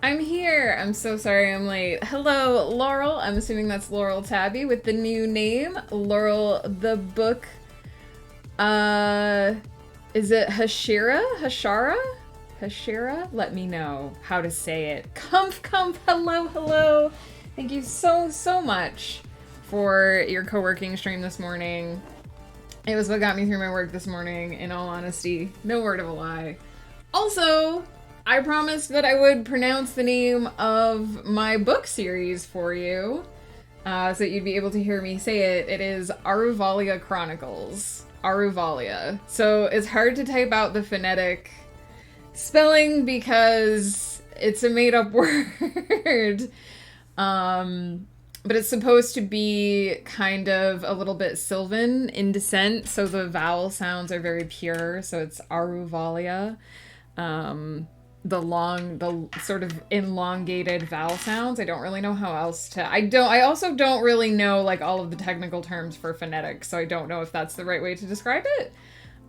I'm here. I'm so sorry I'm late. Hello, Laurel. I'm assuming that's Laurel Tabby with the new name. Laurel the book. Uh is it Hashira? Hashara? Hashira? Let me know how to say it. Comf. Hello, hello. Thank you so much for your co-working stream this morning. It was what got me through my work this morning, in all honesty. No word of a lie. Also, I promised that I would pronounce the name of my book series for you, so that you'd be able to hear me say it. It is Aruvalia Chronicles. Aruvalia. So it's hard to type out the phonetic spelling because it's a made-up word. But it's supposed to be kind of a little bit Sylvan in descent, so the vowel sounds are very pure, so it's Aruvalia. The sort of elongated vowel sounds. I don't really know how else to. I also don't really know like all of the technical terms for phonetics, so I don't know if that's the right way to describe it.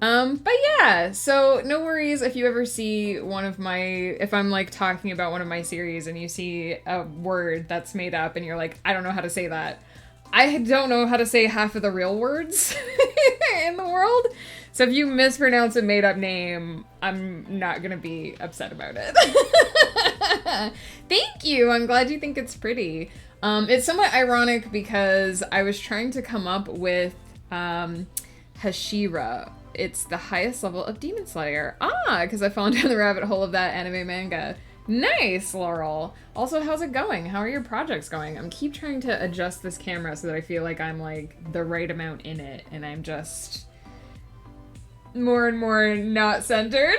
But yeah, so no worries if you ever see if I'm like talking about one of my series and you see a word that's made up and you're like, I don't know how to say that. I don't know how to say half of the real words in the world. So if you mispronounce a made up name, I'm not gonna be upset about it. Thank you. I'm glad you think it's pretty. It's somewhat ironic because I was trying to come up with Hashira. It's the highest level of Demon Slayer. Because I fell down the rabbit hole of that anime manga. Nice, Laurel. Also, how's it going? How are your projects going? I'm keep trying to adjust this camera so that I feel like I'm like the right amount in it, and I'm just more and more not centered.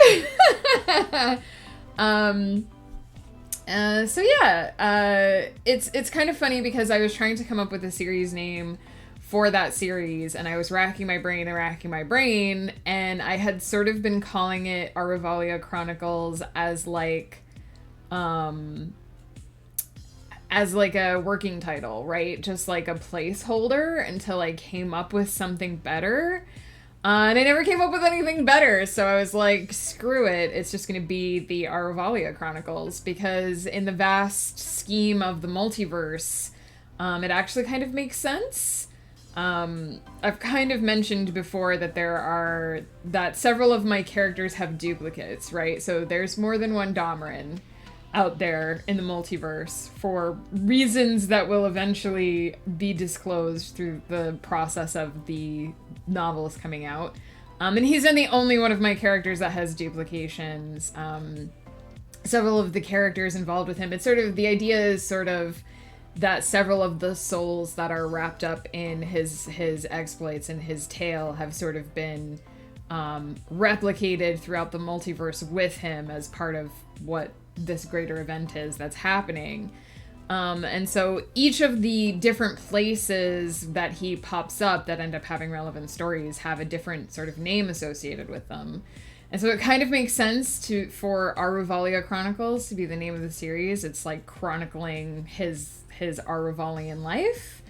So yeah, it's kind of funny because I was trying to come up with a series name for that series, and I was racking my brain, and I had sort of been calling it Aruvalia Chronicles as like a working title, right? Just like a placeholder until I came up with something better. And I never came up with anything better, so I was like, screw it, it's just gonna be the Aruvalia Chronicles, because in the vast scheme of the multiverse, it actually kind of makes sense. I've kind of mentioned before that several of my characters have duplicates, right? So there's more than one Damarin out there in the multiverse for reasons that will eventually be disclosed through the process of the novels coming out. And he's been the only one of my characters that has duplications. Several of the characters involved with him, the idea is sort of that several of the souls that are wrapped up in his exploits and his tale have sort of been replicated throughout the multiverse with him as part of what this greater event is that's happening. And so each of the different places that he pops up that end up having relevant stories have a different sort of name associated with them. And so it kind of makes sense for Aruvalia Chronicles to be the name of the series. It's like chronicling his Aruvalian life.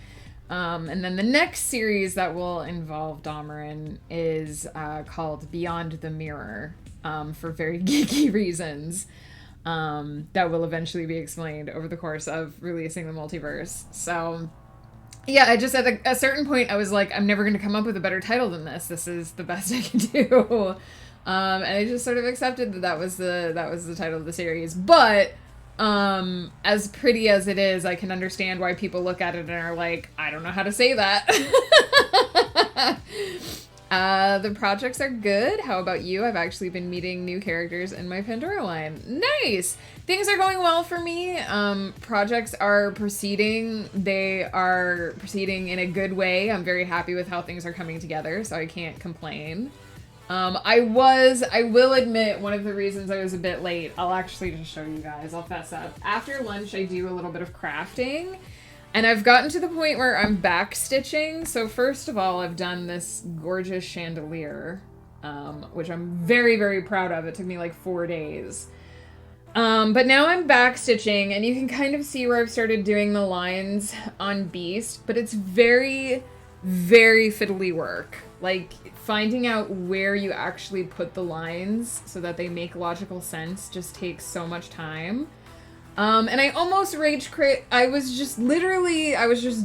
And then the next series that will involve Damarin is called Beyond the Mirror, for very geeky reasons. That will eventually be explained over the course of releasing the multiverse. So yeah, I just at a certain point I was like, I'm never going to come up with a better title than this. This is the best I can do. And I just sort of accepted that was the title of the series. But as pretty as it is, I can understand why people look at it and are like, I don't know how to say that. The projects are good. How about you? I've actually been meeting new characters in my Pandora line. Nice! Things are going well for me. Projects are proceeding. They are proceeding in a good way. I'm very happy with how things are coming together, so I can't complain. I will admit, one of the reasons I was a bit late, I'll actually just show you guys, I'll fess up. After lunch, I do a little bit of crafting, and I've gotten to the point where I'm back stitching. So first of all, I've done this gorgeous chandelier, which I'm very, very proud of. It took me like 4 days. But now I'm back stitching, and you can kind of see where I've started doing the lines on Beast, but it's very, very fiddly work. Like, finding out where you actually put the lines so that they make logical sense just takes so much time. And I almost rage quit. I was just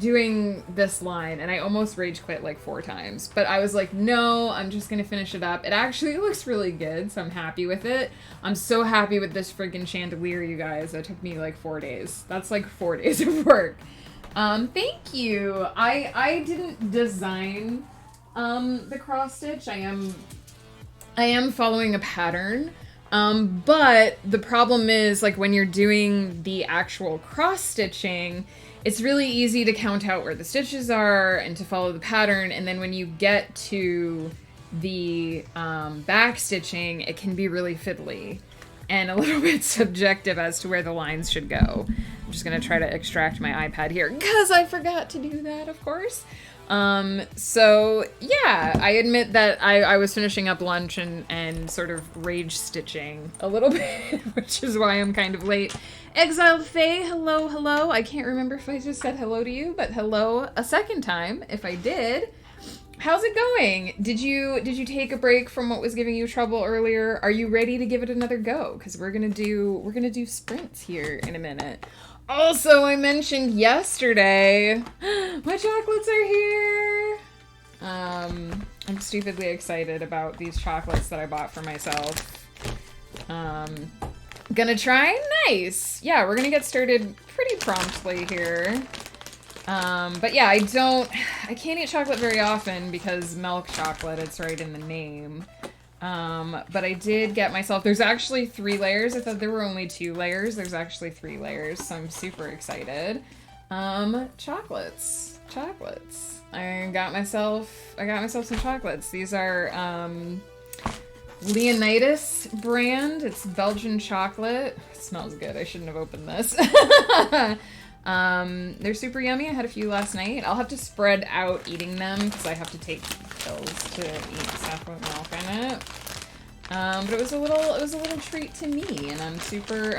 doing this line and I almost rage quit like 4 times. But I was like, no, I'm just gonna finish it up. It actually looks really good, so I'm happy with it. I'm so happy with this freaking chandelier, you guys. That took me like 4 days. That's like 4 days of work. Thank you. I didn't design the cross stitch. I am following a pattern. But the problem is, like, when you're doing the actual cross stitching, it's really easy to count out where the stitches are and to follow the pattern. And then when you get to the back stitching, it can be really fiddly and a little bit subjective as to where the lines should go. I'm just gonna try to extract my iPad here because I forgot to do that, of course. So yeah, I admit that I was finishing up lunch and sort of rage stitching a little bit, which is why I'm kind of late. Exiled Faye, hello, hello. I can't remember if I just said hello to you, but hello a second time if I did. How's it going? Did you take a break from what was giving you trouble earlier? Are you ready to give it another go? Because we're gonna do sprints here in a minute. Also, I mentioned yesterday, my chocolates are here. I'm stupidly excited about these chocolates that I bought for myself. Gonna try? Nice. Yeah, we're gonna get started pretty promptly here. But yeah, I can't eat chocolate very often because milk chocolate, it's right in the name. But I did get myself, there's actually 3 layers. I thought there were only 2 layers. There's actually 3 layers, so I'm super excited. Chocolates. I got myself some chocolates. These are, Leonidas brand. It's Belgian chocolate. It smells good. I shouldn't have opened this. They're super yummy. I had a few last night. I'll have to spread out eating them because I have to take pills to eat stuff with milk in it. But it was a little treat to me, and I'm super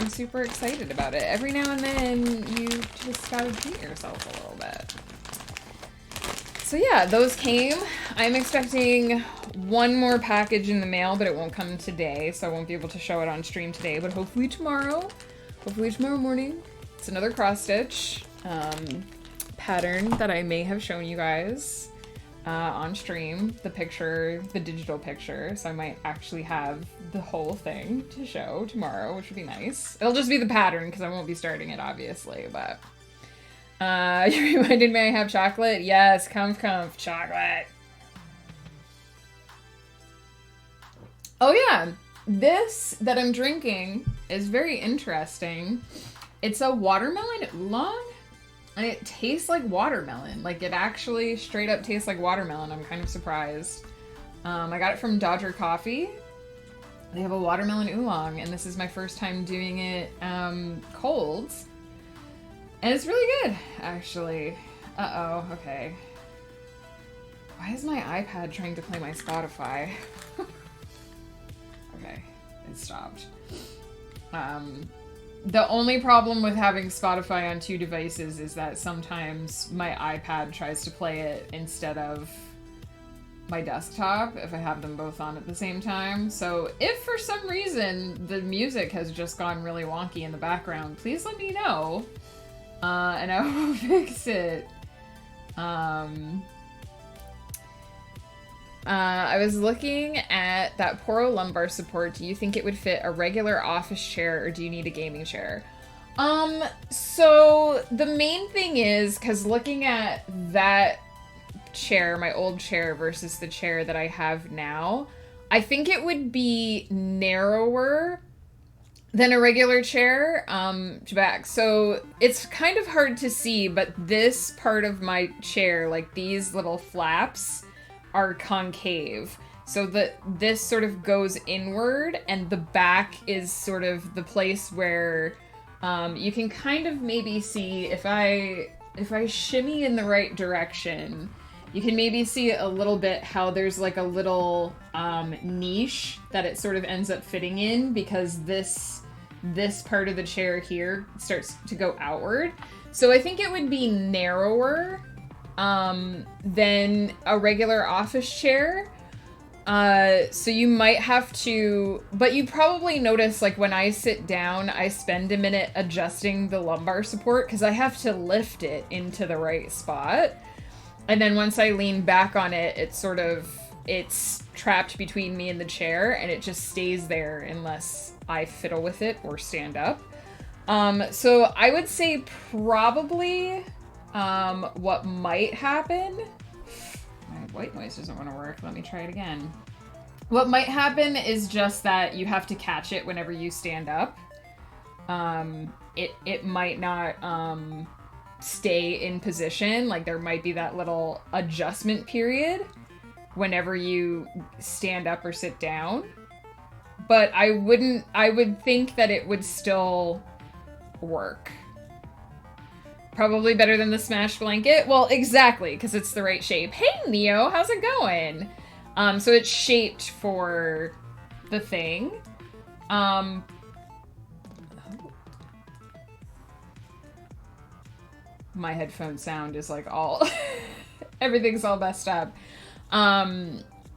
excited about it. Every now and then you just gotta treat yourself a little bit. So yeah, those came. I'm expecting one more package in the mail, but it won't come today, so I won't be able to show it on stream today, but hopefully tomorrow morning. It's another cross stitch pattern that I may have shown you guys on stream, the digital picture, so I might actually have the whole thing to show tomorrow, which would be nice. It'll just be the pattern because I won't be starting it, obviously, but you reminded me I have chocolate? Yes, comf chocolate. Oh yeah, this that I'm drinking is very interesting. It's a watermelon oolong, and it tastes like watermelon. Like, it actually straight up tastes like watermelon. I'm kind of surprised. I got it from Dodger Coffee. They have a watermelon oolong, and this is my first time doing it cold. And it's really good, actually. Uh-oh, okay. Why is my iPad trying to play my Spotify? Okay, it stopped. The only problem with having Spotify on 2 devices is that sometimes my iPad tries to play it instead of my desktop if I have them both on at the same time. So if for some reason the music has just gone really wonky in the background, please let me know. And I will fix it. I was looking at that Poro lumbar support. Do you think it would fit a regular office chair, or do you need a gaming chair? So the main thing is, because looking at that chair, my old chair versus the chair that I have now, I think it would be narrower than a regular chair to back. So it's kind of hard to see, but this part of my chair, like these little flaps, are concave. So this sort of goes inward, and the back is sort of the place where you can kind of maybe see, if I shimmy in the right direction, you can maybe see a little bit how there's like a little niche that it sort of ends up fitting in, because this part of the chair here starts to go outward. So I think it would be narrower than a regular office chair. So you might have to, but you probably notice, like, when I sit down, I spend a minute adjusting the lumbar support because I have to lift it into the right spot. And then once I lean back on it, it's trapped between me and the chair, and it just stays there unless I fiddle with it or stand up. So I would say probably, what might happen... My white noise doesn't want to work. Let me try it again. What might happen is just that you have to catch it whenever you stand up. It might not stay in position. Like, there might be that little adjustment period whenever you stand up or sit down. But I would think that it would still work. Probably better than the Smash blanket. Well, exactly, because it's the right shape. Hey, Neo, how's it going? So it's shaped for the thing. My headphone sound is like all... everything's all messed up.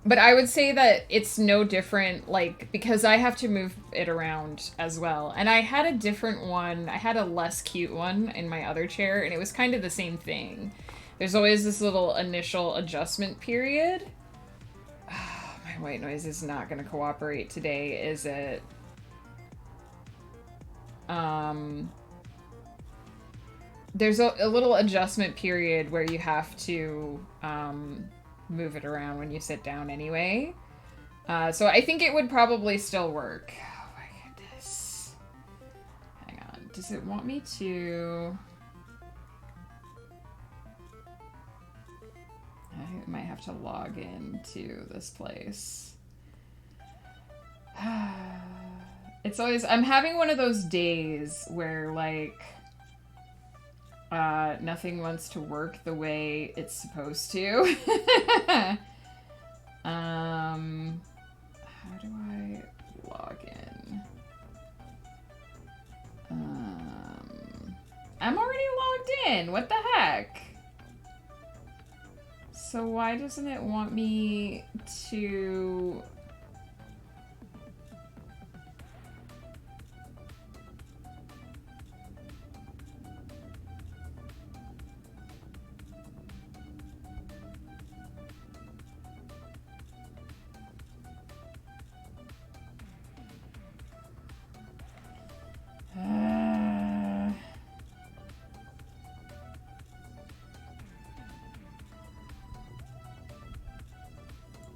But I would say that it's no different, like, because I have to move it around as well. And I had a different one. I had a less cute one in my other chair, and it was kind of the same thing. There's always this little initial adjustment period. Oh, my white noise is not going to cooperate today, is it? There's a little adjustment period where you have to... move it around when you sit down anyway. So I think it would probably still work. Oh my goodness. Hang on. Does it want me to... I might have to log into this place. It's always... I'm having one of those days where, like... nothing wants to work the way it's supposed to. How do I log in? I'm already logged in. What the heck? So why doesn't it want me to...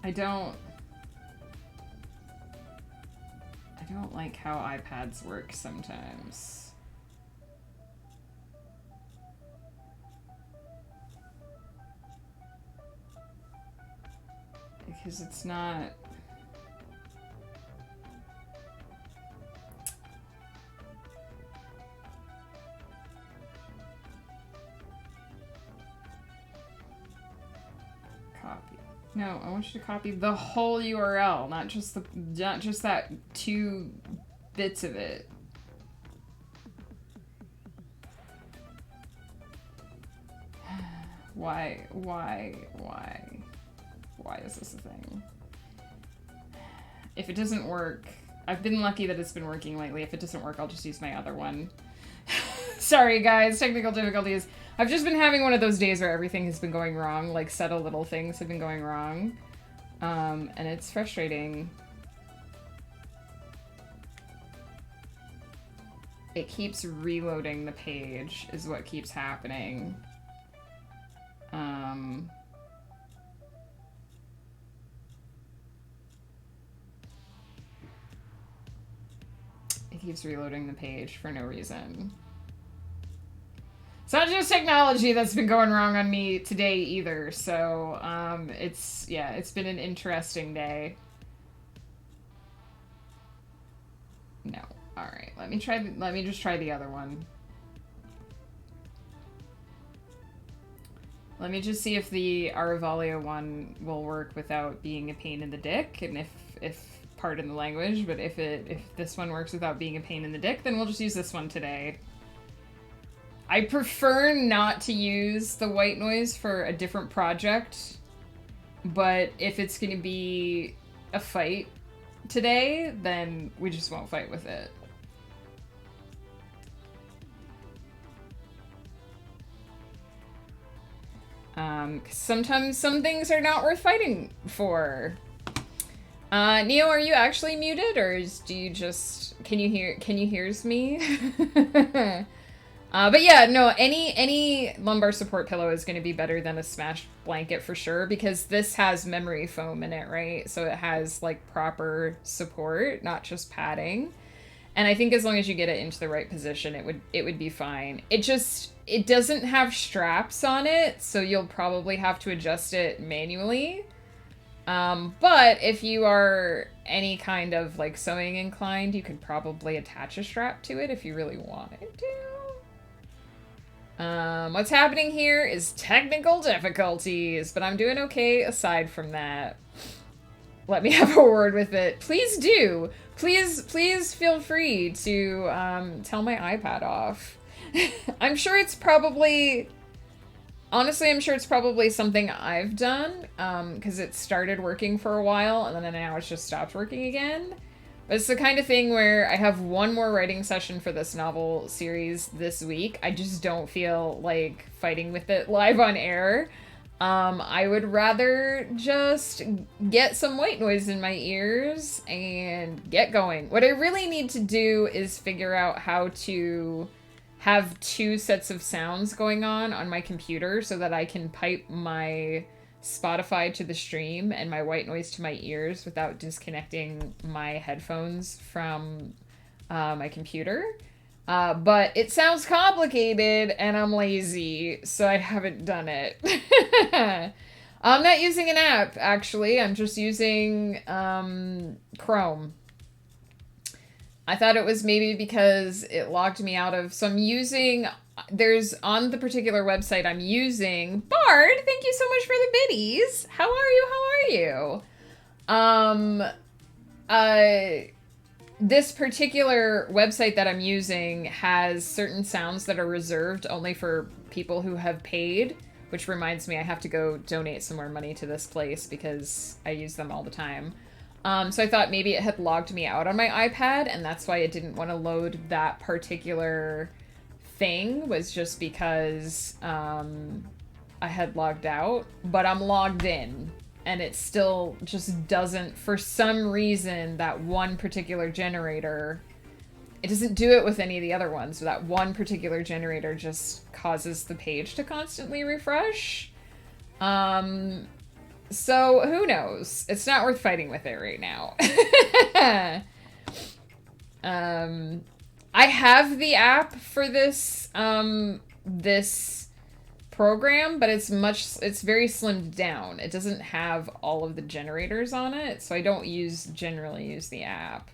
I don't like how iPads work sometimes. Because it's not... Copy. No, I want you to copy the whole URL, not just that 2 bits of it. Why is this a thing? If it doesn't work, I've been lucky that it's been working lately. If it doesn't work, I'll just use my other one. Sorry guys, technical difficulties. I've just been having one of those days where everything has been going wrong, like subtle little things have been going wrong. And it's frustrating. It keeps reloading the page is what keeps happening. It keeps reloading the page for no reason. It's not just technology that's been going wrong on me today either, so it's been an interesting day. No. Alright, let me just try the other one. Let me just see if the Aravalio one will work without being a pain in the dick, and if pardon the language, but if this one works without being a pain in the dick, then we'll just use this one today. I prefer not to use the white noise for a different project, but if it's going to be a fight today, then we just won't fight with it. Sometimes some things are not worth fighting for. Neo, are you actually muted, or do you just, can you hears me? But yeah, no, any lumbar support pillow is going to be better than a smashed blanket for sure, because this has memory foam in it, right? So it has like proper support, not just padding. And I think as long as you get it into the right position, it would be fine. It doesn't have straps on it, so you'll probably have to adjust it manually. But if you are any kind of like sewing inclined, you could probably attach a strap to it if you really wanted to. What's happening here is technical difficulties, but I'm doing okay aside from that. Let me have a word with it. Please do. Please feel free to tell my iPad off. I'm sure it's probably... Honestly, I'm sure it's probably something I've done, because it started working for a while, and then now it's just stopped working again. But it's the kind of thing where I have one more writing session for this novel series this week. I just don't feel like fighting with it live on air. I would rather just get some white noise in my ears and get going. What I really need to do is figure out how to have two sets of sounds going on my computer so that I can pipe my Spotify to the stream and my white noise to my ears without disconnecting my headphones from my computer. But it sounds complicated and I'm lazy, so I haven't done it. I'm not using an app, actually. I'm just using Chrome. I thought it was maybe because it logged me out of... So I'm using... There's... On the particular website I'm using... Bard, thank you so much for the biddies. How are you? This particular website that I'm using has certain sounds that are reserved only for people who have paid, which reminds me I have to go donate some more money to this place because I use them all the time. So I thought maybe it had logged me out on my iPad, and that's why it didn't want to load that particular thing, was just because I had logged out. But I'm logged in, and it still just doesn't, for some reason, that one particular generator, it doesn't do it with any of the other ones. So that one particular generator just causes the page to constantly refresh. So, who knows? It's not worth fighting with it right now. I have the app for this, this program, but it's very slimmed down. It doesn't have all of the generators on it, so I don't generally use the app.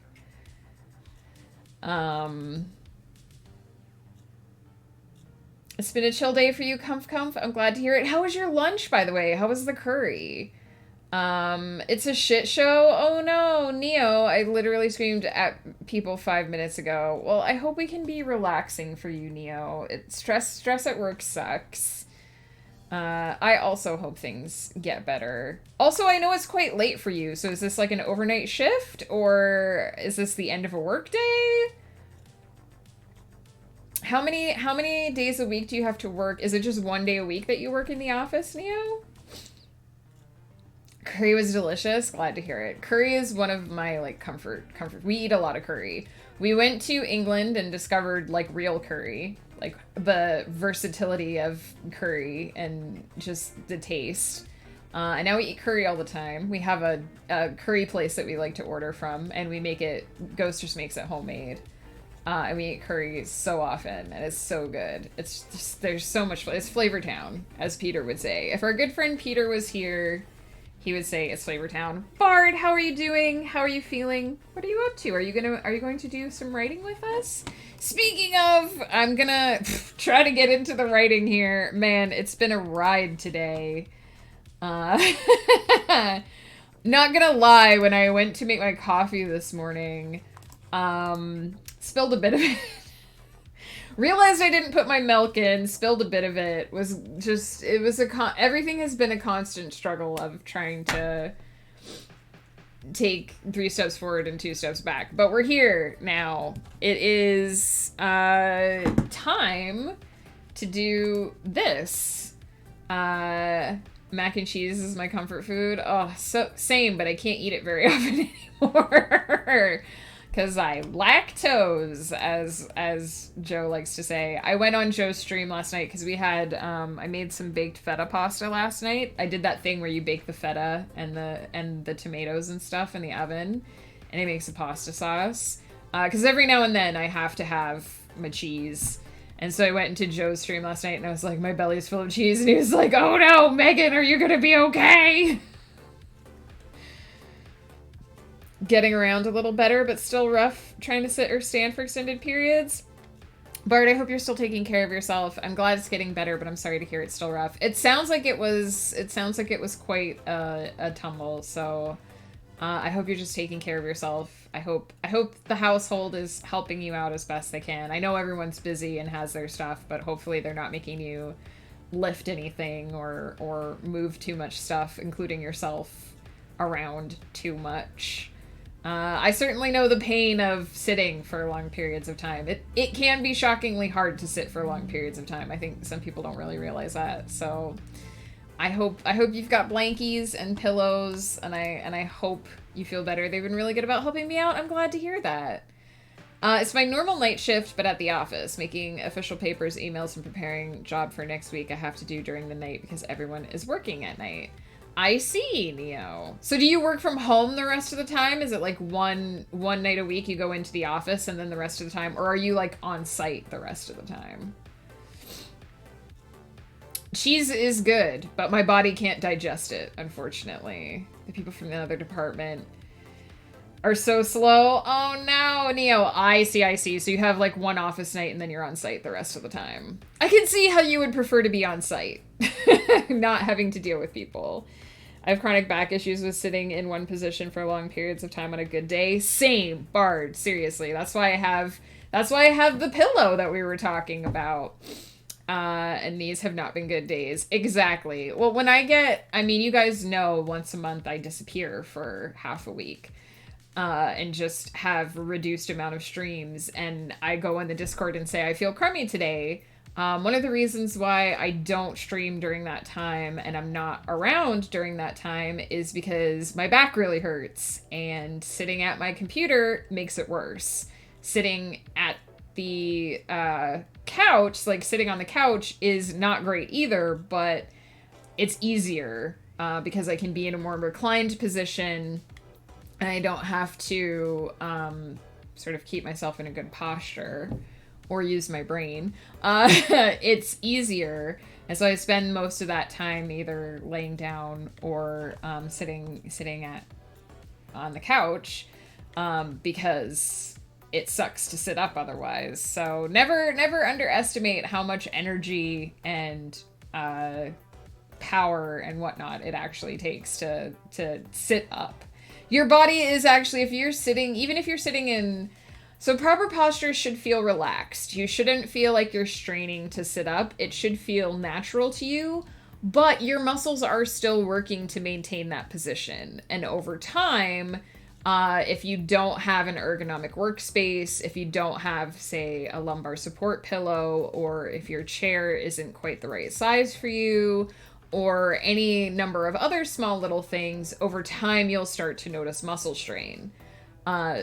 It's been a chill day for you, Comf. I'm glad to hear it. How was your lunch, by the way? How was the curry? It's a shit show. Oh no, Neo. I literally screamed at people 5 minutes ago. Well, I hope we can be relaxing for you, Neo. Stress at work sucks. I also hope things get better. Also, I know it's quite late for you, so is this like an overnight shift, or is this the end of a work day? How many days a week do you have to work? Is it just 1 day a week that you work in the office, Neo? Curry was delicious. Glad to hear it. Curry is one of my like comfort. We eat a lot of curry. We went to England and discovered like real curry, like the versatility of curry and just the taste. And now we eat curry all the time. We have a curry place that we like to order from, and we make it. Ghost just makes it homemade. And we eat curry so often, and it's so good. It's just, there's so much, it's Flavor Town, as Peter would say. If our good friend Peter was here, he would say it's Flavor Town. Bard, how are you doing? How are you feeling? What are you up to? Are you going to do some writing with us? Speaking of, I'm gonna try to get into the writing here. Man, it's been a ride today. Not gonna lie, when I went to make my coffee this morning, spilled a bit of it. Realized I didn't put my milk in, spilled a bit of it. Everything has been a constant struggle of trying to take 3 steps forward and 2 steps back. But we're here now. It is time to do this. Mac and cheese is my comfort food. Oh, so same, but I can't eat it very often anymore. Because I lactose, as Joe likes to say. I went on Joe's stream last night because we had, I made some baked feta pasta last night. I did that thing where you bake the feta and the tomatoes and stuff in the oven, and it makes a pasta sauce. Because every now and then I have to have my cheese. And so I went into Joe's stream last night and I was like, my belly's full of cheese. And he was like, oh no, Megan, are you going to be okay? Getting around a little better, but still rough trying to sit or stand for extended periods. Bart, I hope you're still taking care of yourself. I'm glad it's getting better, but I'm sorry to hear it's still rough. It sounds like it was quite a tumble. So I hope you're just taking care of yourself. I hope the household is helping you out as best they can. I know everyone's busy and has their stuff, but hopefully they're not making you lift anything or move too much stuff, including yourself, around too much. I certainly know the pain of sitting for long periods of time. It can be shockingly hard to sit for long periods of time. I think some people don't really realize that. So I hope you've got blankies and pillows, and I hope you feel better. They've been really good about helping me out. I'm glad to hear that. It's my normal night shift, but at the office, making official papers, emails, and preparing job for next week I have to do during the night because everyone is working at night. I see, Neo. So do you work from home the rest of the time? Is it like one night a week you go into the office and then the rest of the time? Or are you like on site the rest of the time? Cheese is good, but my body can't digest it, unfortunately. The people from the other department are so slow. Oh no, Neo. I see. So you have like one office night and then you're on site the rest of the time. I can see how you would prefer to be on site. Not having to deal with people. I have chronic back issues with sitting in one position for long periods of time on a good day. Same, Bard, seriously. That's why I have the pillow that we were talking about. And these have not been good days. Exactly. Well, you guys know once a month I disappear for half a week. And just have a reduced amount of streams. And I go in the Discord and say, I feel crummy today. One of the reasons why I don't stream during that time and I'm not around during that time is because my back really hurts and sitting at my computer makes it worse. Sitting at the couch, like sitting on the couch, is not great either, but it's easier because I can be in a more reclined position and I don't have to sort of keep myself in a good posture or use my brain. It's easier. And so I spend most of that time either laying down or sitting on the couch because it sucks to sit up otherwise. So never underestimate how much energy and power and whatnot it actually takes to sit up. Your body is actually, even if you're sitting in... So proper posture should feel relaxed. You shouldn't feel like you're straining to sit up. It should feel natural to you, but your muscles are still working to maintain that position. And over time, if you don't have an ergonomic workspace, if you don't have, say, a lumbar support pillow, or if your chair isn't quite the right size for you, or any number of other small little things, over time you'll start to notice muscle strain.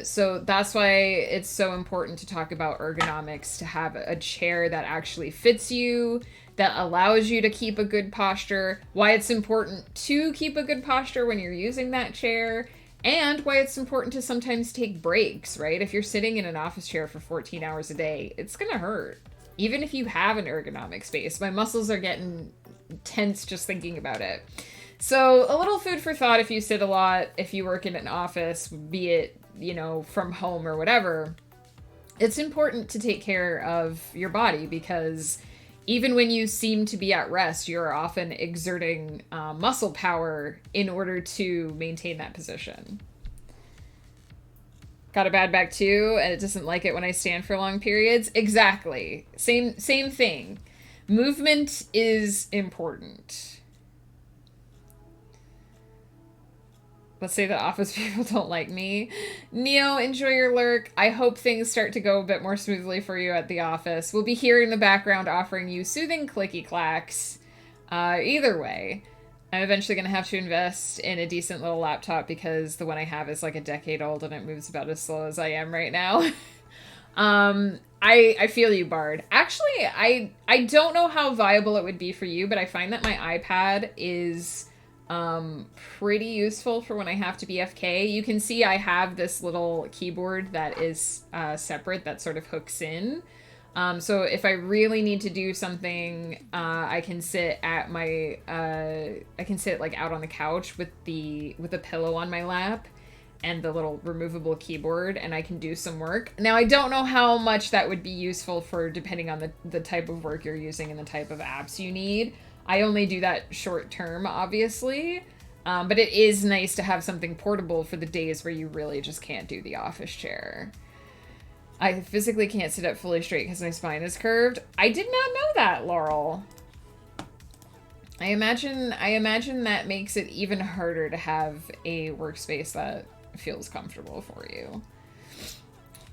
So that's why it's so important to talk about ergonomics, to have a chair that actually fits you, that allows you to keep a good posture, why it's important to keep a good posture when you're using that chair, and why it's important to sometimes take breaks, right? If you're sitting in an office chair for 14 hours a day, it's gonna hurt. Even if you have an ergonomic space. My muscles are getting tense just thinking about it. So a little food for thought if you sit a lot, if you work in an office, be it, from home or whatever, it's important to take care of your body because even when you seem to be at rest, you're often exerting muscle power in order to maintain that position. Got a bad back too, and it doesn't like it when I stand for long periods. Exactly. Same thing. Movement is important. Let's say that office people don't like me. Neo, enjoy your lurk. I hope things start to go a bit more smoothly for you at the office. We'll be here in the background offering you soothing clicky clacks. Either way, I'm eventually going to have to invest in a decent little laptop because the one I have is like a decade old and it moves about as slow as I am right now. I feel you, Bard. Actually, I don't know how viable it would be for you, but I find that my iPad is pretty useful for when I have to be FK. You can see I have this little keyboard that is separate that sort of hooks in. So if I really need to do something, I can sit at my I can sit like out on the couch with a pillow on my lap and the little removable keyboard, and I can do some work. Now, I don't know how much that would be useful for depending on the type of work you're using and the type of apps you need. I only do that short term, obviously, but it is nice to have something portable for the days where you really just can't do the office chair. I physically can't sit up fully straight because my spine is curved. I did not know that, Laurel. I imagine that makes it even harder to have a workspace that feels comfortable for you.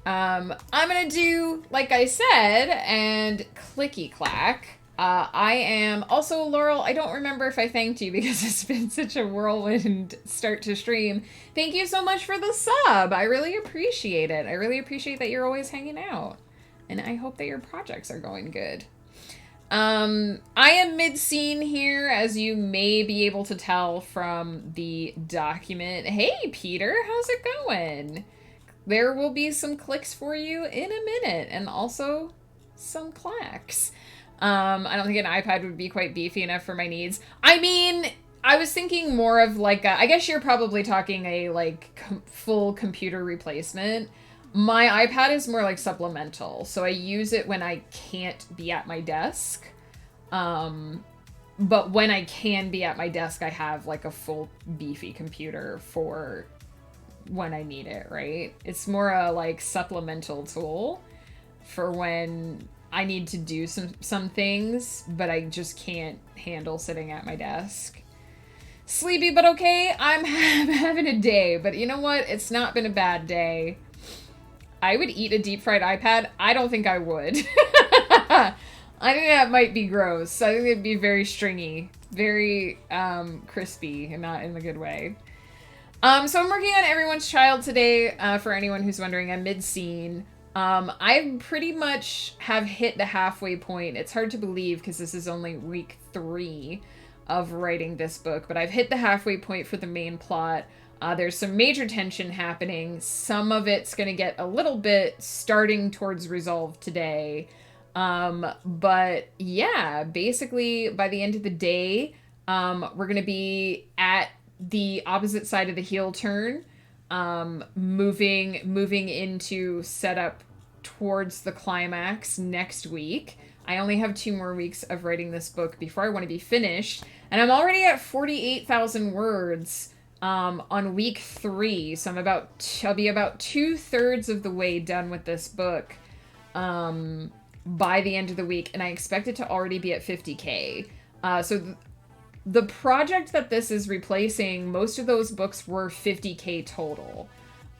I'm gonna do, like I said, and clicky clack. I am also, Laurel, I don't remember if I thanked you because it's been such a whirlwind start to stream. Thank you so much for the sub. I really appreciate it. I really appreciate that you're always hanging out. And I hope that your projects are going good. I am mid-scene here, as you may be able to tell from the document. Hey, Peter, how's it going? There will be some clicks for you in a minute, and also some clacks. I don't think an iPad would be quite beefy enough for my needs. I mean, I was thinking more of like I guess you're probably talking a like full computer replacement. My iPad is more like supplemental, so I use it when I can't be at my desk. But when I can be at my desk, I have like a full beefy computer for when I need it, right? It's more a like supplemental tool for when I need to do some things, but I just can't handle sitting at my desk. Sleepy but okay. I'm having a day, but you know what? It's not been a bad day. I would eat a deep fried iPad. I don't think I would. I think that might be gross. I think it'd be very stringy, very crispy, and not in the good way. So I'm working on Everyone's Child today. For anyone who's wondering, I'm mid-scene. I pretty much have hit the halfway point. It's hard to believe because this is only week 3 of writing this book, but I've hit the halfway point for the main plot. There's some major tension happening. Some of it's going to get a little bit starting towards resolve today. But yeah, basically by the end of the day, we're going to be at the opposite side of the heel turn, moving into setup towards the climax next week. I only have 2 more weeks of writing this book before I want to be finished, and I'm already at 48,000 words on week 3, so I'll be about 2/3 of the way done with this book by the end of the week, and I expect it to already be at 50K. So the project that this is replacing, most of those books were 50K total.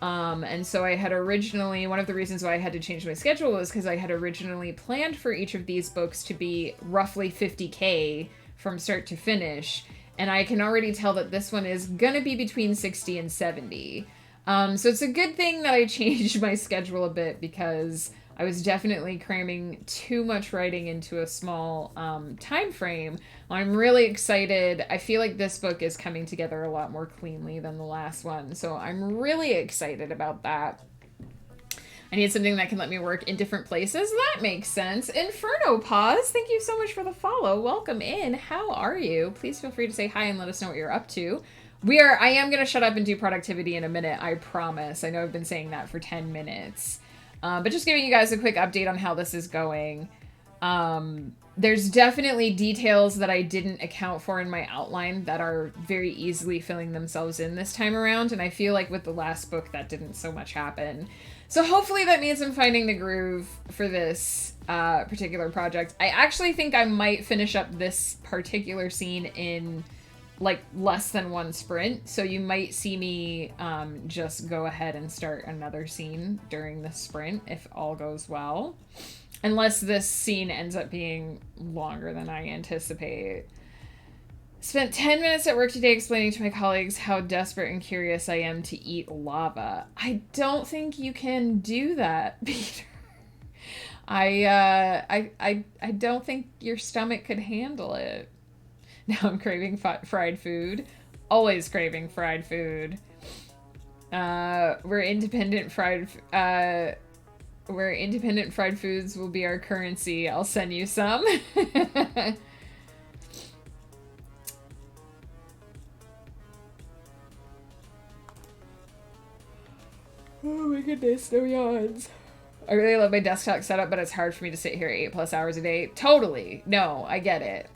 And so I had originally, one of the reasons why I had to change my schedule was because I had originally planned for each of these books to be roughly 50K from start to finish. And I can already tell that this one is gonna be between 60 and 70. So it's a good thing that I changed my schedule a bit because I was definitely cramming too much writing into a small time frame. I'm really excited. I feel like this book is coming together a lot more cleanly than the last one, so I'm really excited about that. I need something that can let me work in different places. That makes sense. Inferno Pause, thank you so much for the follow. Welcome in. How are you? Please feel free to say hi and let us know what you're up to. I am going to shut up and do productivity in a minute, I promise. I know I've been saying that for 10 minutes. But just giving you guys a quick update on how this is going. There's definitely details that I didn't account for in my outline that are very easily filling themselves in this time around, and I feel like with the last book that didn't so much happen. So hopefully that means I'm finding the groove for this particular project. I actually think I might finish up this particular scene in like less than one sprint, so you might see me just go ahead and start another scene during the sprint if all goes well, unless this scene ends up being longer than I anticipate. Spent 10 minutes at work today explaining to my colleagues how desperate and curious I am to eat lava. I don't think you can do that, Peter. I don't think your stomach could handle it. Now I'm craving fried food. Always craving fried food. Where independent fried foods will be our currency. I'll send you some. Oh my goodness, no yawns. I really love my desktop setup, but it's hard for me to sit here 8+ hours a day. Totally. No, I get it.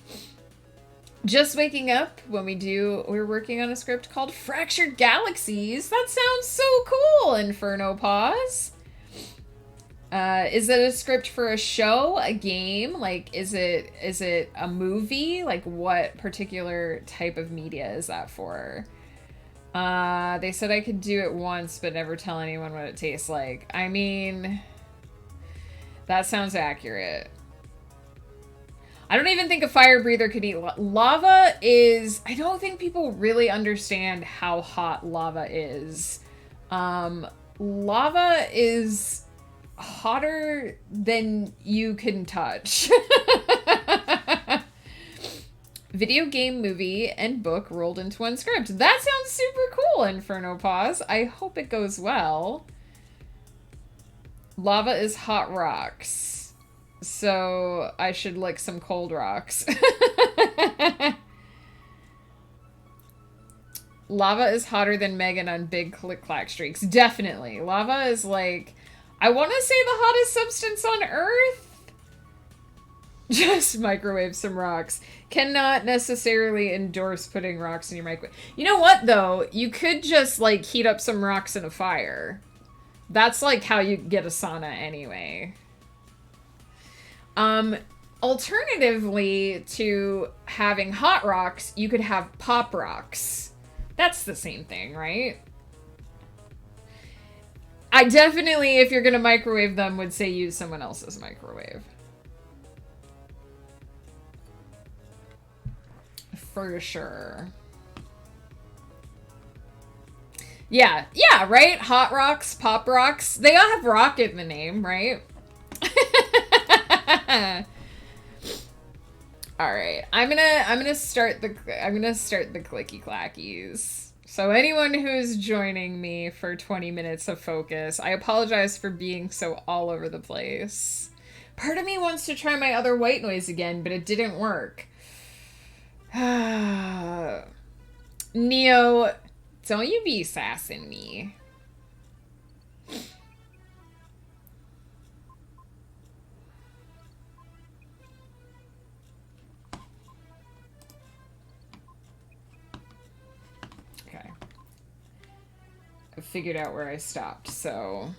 Just waking up when we're working on a script called Fractured Galaxies. That sounds so cool, Inferno Pause. Is it a script for a show, a game? Like, is it a movie? Like, what particular type of media is that for? They said I could do it once, but never tell anyone what it tastes like. I mean, that sounds accurate. I don't even think a fire breather could eat lava. I don't think people really understand how hot lava is. Lava is hotter than you can touch. Video game, movie, and book rolled into one script. That sounds super cool, Inferno Pause. I hope it goes well. Lava is hot rocks. So I should lick some cold rocks. Lava is hotter than Megan on big click-clack streaks. Definitely. Lava is like, I want to say the hottest substance on Earth. Just microwave some rocks. Cannot necessarily endorse putting rocks in your microwave. You know what, though? You could just, like, heat up some rocks in a fire. That's, like, how you get a sauna anyway. Alternatively to having hot rocks, you could have pop rocks. That's the same thing, right? I definitely, if you're gonna microwave them, would say use someone else's microwave. For sure. Yeah, right? Hot rocks, pop rocks. They all have rock in the name, right? All right. I'm gonna start the clicky clackies. So anyone who's joining me for 20 minutes of focus, I apologize for being so all over the place. Part of me wants to try my other white noise again, but it didn't work. Neo, don't you be sassing me. Okay. I figured out where I stopped, so...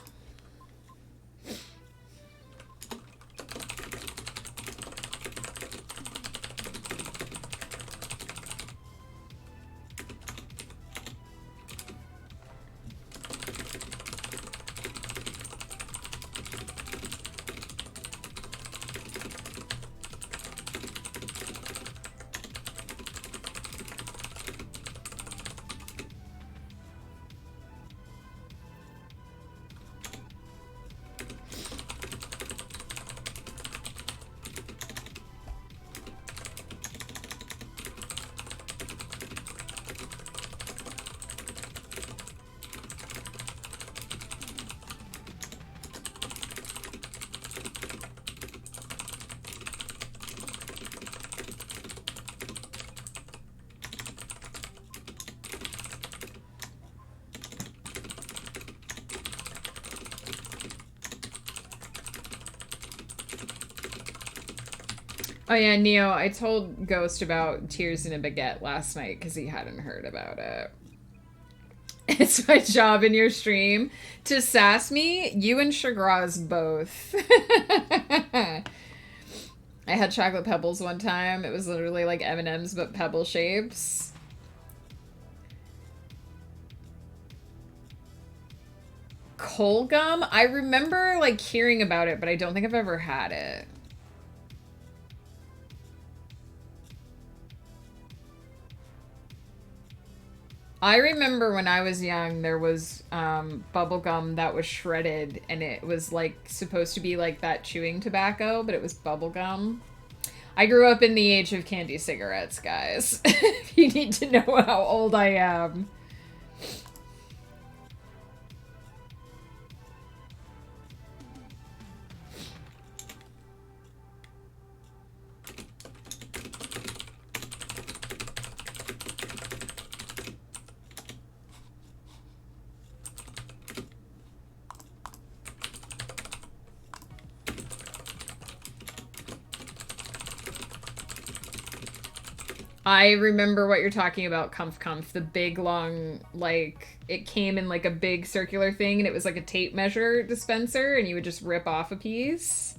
Oh yeah, Neo, I told Ghost about Tears in a Baguette last night because he hadn't heard about it. It's my job in your stream to sass me, you and Chagraz both. I had chocolate pebbles one time. It was literally like M&M's but pebble shapes. Pull gum? I remember like hearing about it, but I don't think I've ever had it. I remember when I was young, there was bubble gum that was shredded, and it was like supposed to be like that chewing tobacco, but it was bubble gum. I grew up in the age of candy cigarettes, guys. If you need to know how old I am. I remember what you're talking about, Comf Comf. The big, long, like, it came in like a big circular thing, and it was like a tape measure dispenser, and you would just rip off a piece.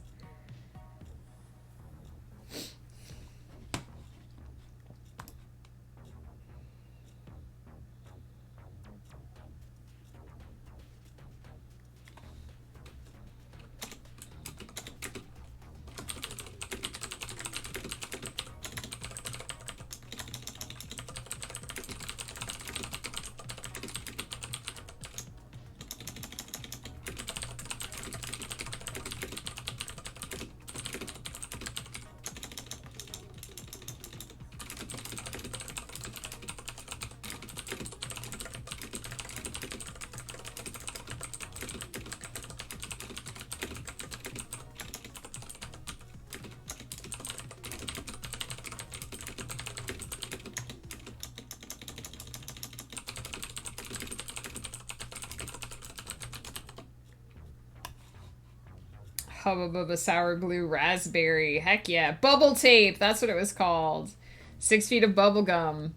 Hubba Bubba Sour Glue Raspberry. Heck yeah. Bubble tape. That's what it was called. 6 feet of bubble gum.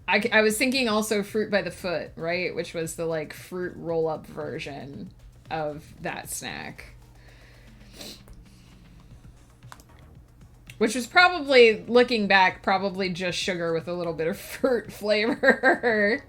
I was thinking also Fruit by the Foot, right? Which was the like fruit roll up version of that snack. Which was probably, looking back, probably just sugar with a little bit of fruit flavor.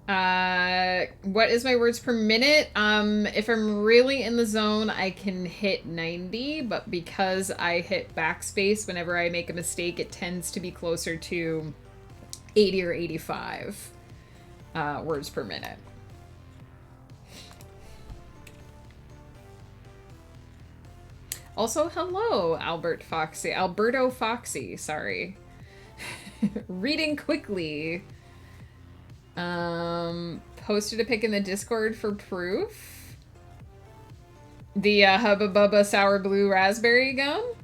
What is my words per minute? If I'm really in the zone, I can hit 90, but because I hit backspace whenever I make a mistake, it tends to be closer to 80 or 85 words per minute. Also, hello, Alberto Foxy, sorry. Reading quickly. Posted a pic in the Discord for proof. The Hubba Bubba Sour Blue Raspberry gum.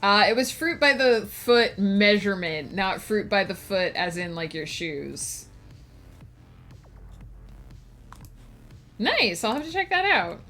It was fruit by the foot measurement, not fruit by the foot as in like your shoes. Nice, I'll have to check that out.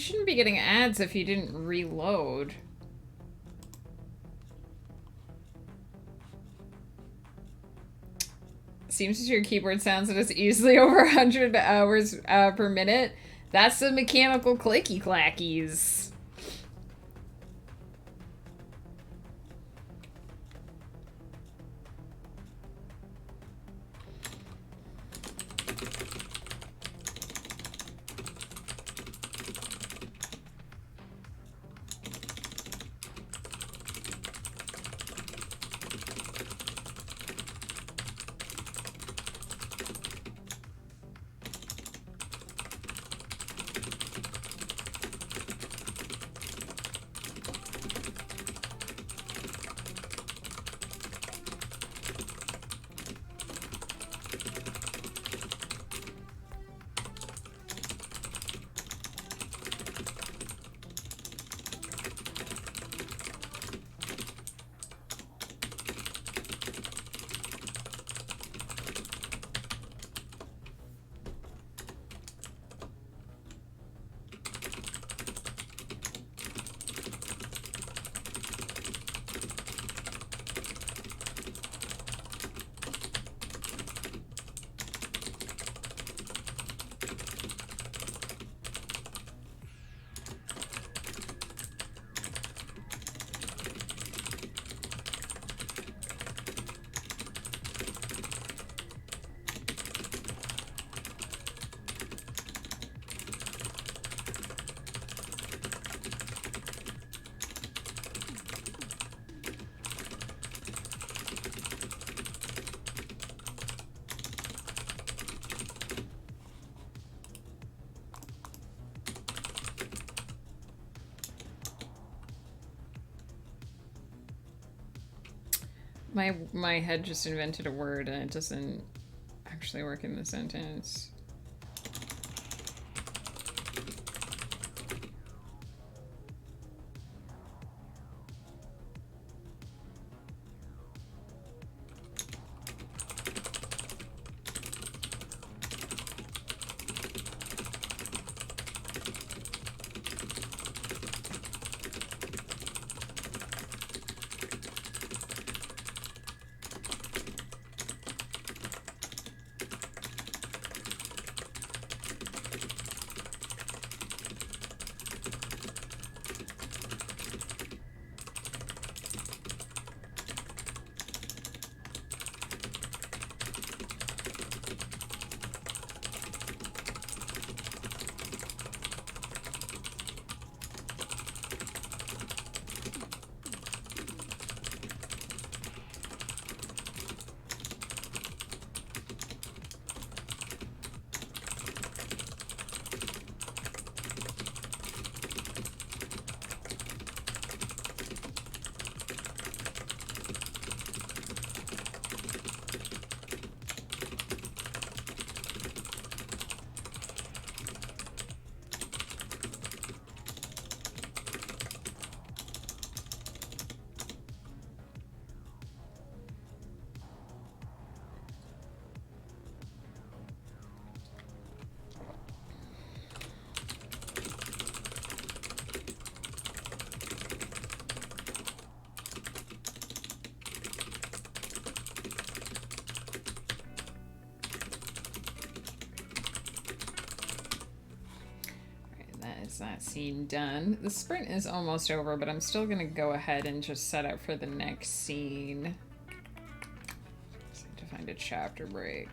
shouldn't be getting ads if you didn't reload. Seems as your keyboard sounds that it's easily over 100 hours per minute. That's the mechanical clicky clackies. My head just invented a word and it doesn't actually work in the sentence. That scene done. The sprint is almost over, but I'm still gonna go ahead and just set up for the next scene. Just need to find a chapter break.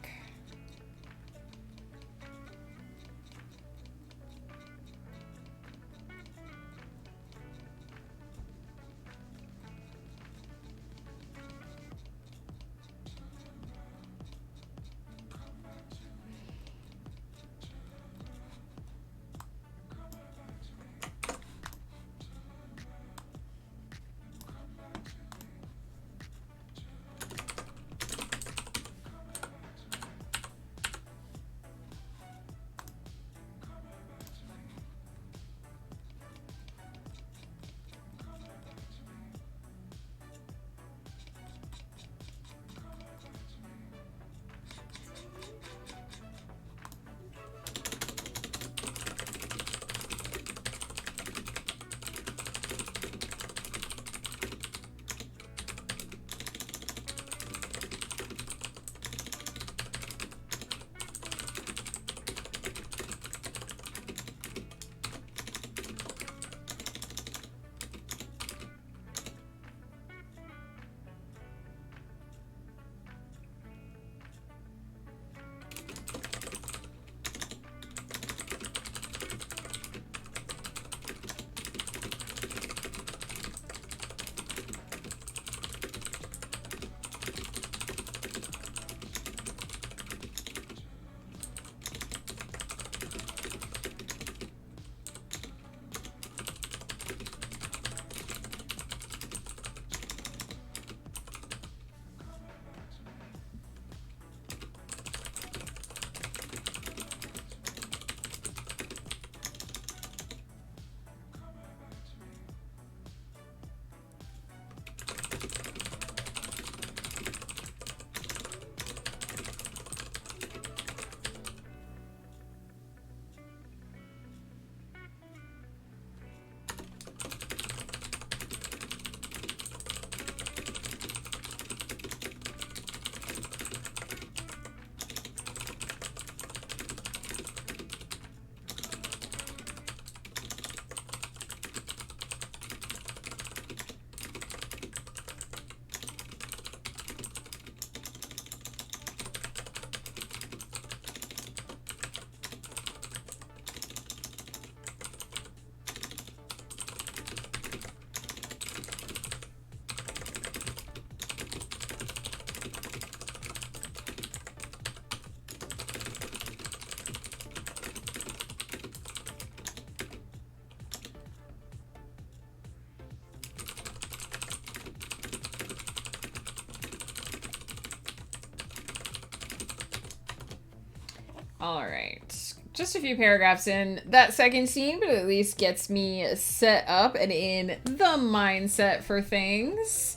All right. Just a few paragraphs in that second scene, but at least gets me set up and in the mindset for things.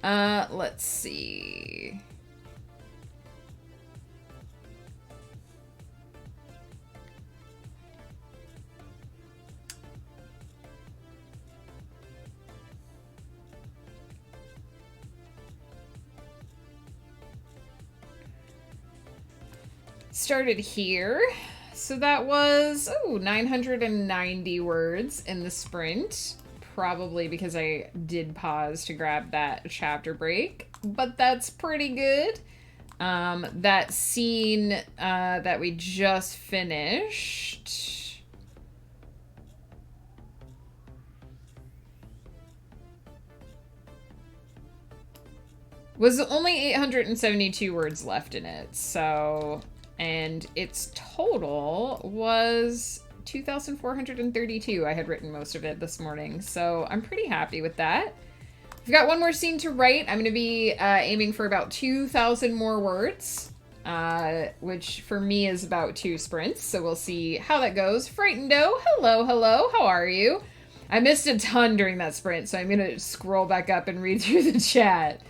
Let's see. Started here. So that was, 990 words in the sprint. Probably because I did pause to grab that chapter break. But that's pretty good. That scene that we just finished. Was only 872 words left in it. So... and its total was 2,432. I had written most of it this morning, so I'm pretty happy with that. We've got one more scene to write. I'm going to be aiming for about 2,000 more words, which for me is about 2 sprints, so we'll see how that goes. Frightened-O, hello, how are you? I missed a ton during that sprint, so I'm going to scroll back up and read through the chat.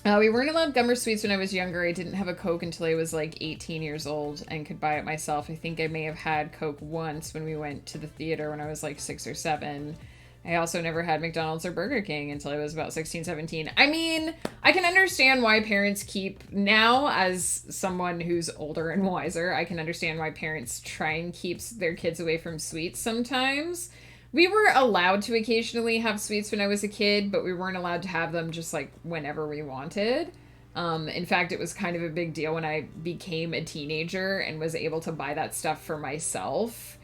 We weren't allowed gum or sweets when I was younger. I didn't have a Coke until I was like 18 years old and could buy it myself. I think I may have had Coke once when we went to the theater when I was like 6 or 7. I also never had McDonald's or Burger King until I was about 16, 17. I mean, I can understand why parents keep, now as someone who's older and wiser, I can understand why parents try and keep their kids away from sweets sometimes. We were allowed to occasionally have sweets when I was a kid, but we weren't allowed to have them just like whenever we wanted. In fact, it was kind of a big deal when I became a teenager and was able to buy that stuff for myself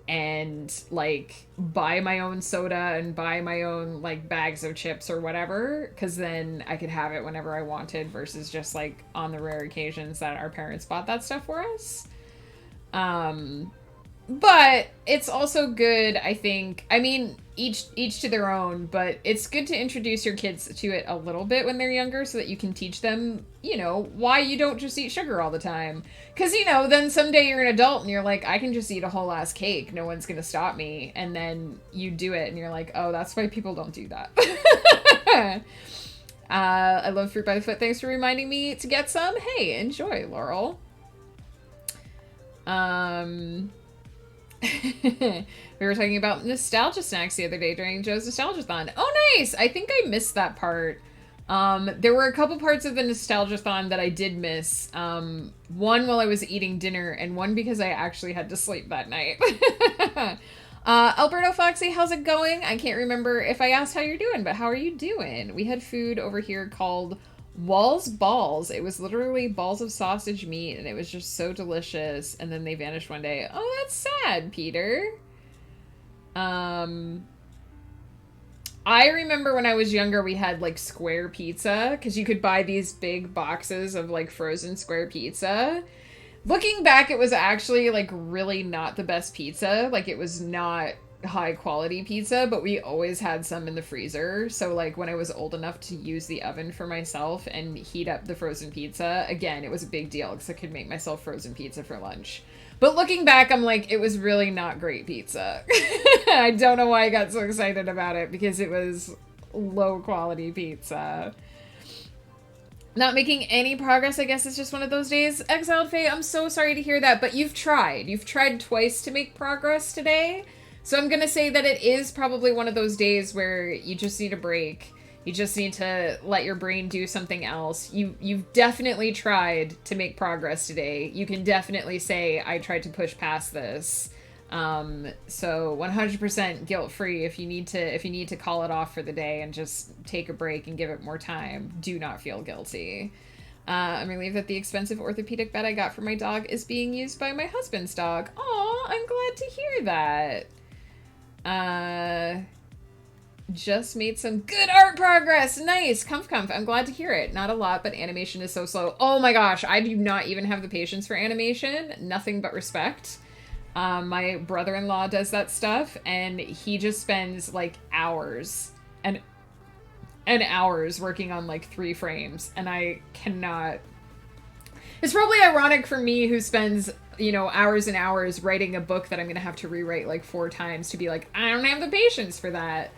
and like buy my own soda and buy my own like bags of chips or whatever, because then I could have it whenever I wanted versus just like on the rare occasions that our parents bought that stuff for us. But it's also good, I think. I mean, each to their own, but it's good to introduce your kids to it a little bit when they're younger so that you can teach them, you know, why you don't just eat sugar all the time. Because, you know, then someday you're an adult and you're like, I can just eat a whole ass cake. No one's going to stop me. And then you do it and you're like, oh, that's why people don't do that. I love Fruit by the Foot. Thanks for reminding me to get some. Hey, enjoy, Laurel. We were talking about nostalgia snacks the other day during Joe's Nostalgia-thon. Oh, nice! I think I missed that part. There were a couple parts of the Nostalgia-thon that I did miss. One while I was eating dinner, and one because I actually had to sleep that night. Alberto Foxy, how's it going? I can't remember if I asked how you're doing, but how are you doing? We had food over here called Wall's Balls. It was literally balls of sausage meat, and it was just so delicious. And then they vanished one day. Oh, that's sad, Peter. I remember when I was younger, we had like square pizza because you could buy these big boxes of like frozen square pizza. Looking back, it was actually like really not the best pizza. Like it was not high quality pizza, but we always had some in the freezer. So like when I was old enough to use the oven for myself and heat up the frozen pizza, again, it was a big deal because I could make myself frozen pizza for lunch. But looking back, I'm like, it was really not great pizza. I don't know why I got so excited about it because it was low quality pizza. Not making any progress, I guess it's just one of those days. Exiled Faye, I'm so sorry to hear that, but you've tried. You've tried twice to make progress today. So I'm going to say that it is probably one of those days where you just need a break. You just need to let your brain do something else. You've definitely tried to make progress today. You can definitely say, I tried to push past this. So 100% guilt-free. If you need to call it off for the day and just take a break and give it more time, do not feel guilty. I'm relieved that the expensive orthopedic bed I got for my dog is being used by my husband's dog. Aw, I'm glad to hear that. Just made some good art progress. Nice. Comf. I'm glad to hear it. Not a lot, but animation is so slow. Oh my gosh, I do not even have the patience for animation. Nothing but respect. My brother-in-law does that stuff, and he just spends like hours and hours working on like 3 frames, and I cannot. It's probably ironic for me who spends, you know, hours and hours writing a book that I'm going to have to rewrite like 4 times to be like, I don't have the patience for that.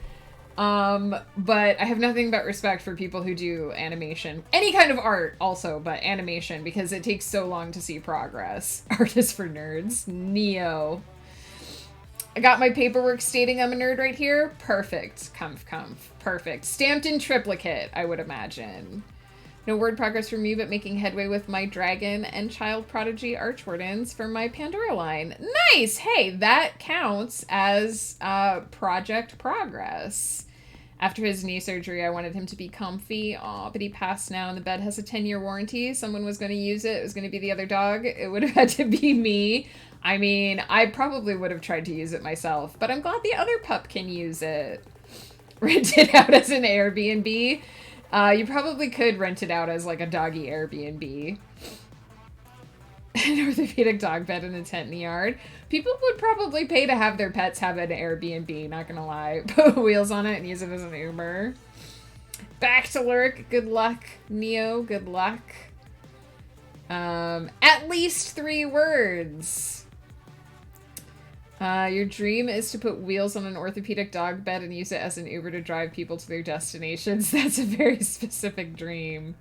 But I have nothing but respect for people who do animation. Any kind of art also, but animation, because it takes so long to see progress. Art is for nerds. Neo. I got my paperwork stating I'm a nerd right here. Perfect. Comf. Perfect. Stamped in triplicate, I would imagine. No word progress for me, but making headway with my dragon and child prodigy archwardens for my Pandora line. Nice! Hey, that counts as project progress. After his knee surgery, I wanted him to be comfy. Aw, but he passed now, and the bed has a 10-year warranty. Someone was going to use it. It was going to be the other dog. It would have had to be me. I mean, I probably would have tried to use it myself, but I'm glad the other pup can use it. Rent it out as an Airbnb. You probably could rent it out as like a doggy Airbnb. An orthopedic dog bed and a tent in the yard. People would probably pay to have their pets have an Airbnb, not gonna lie. Put wheels on it and use it as an Uber. Back to Lurk. Good luck, Neo. Good luck. At least 3 words. Your dream is to put wheels on an orthopedic dog bed and use it as an Uber to drive people to their destinations. That's a very specific dream.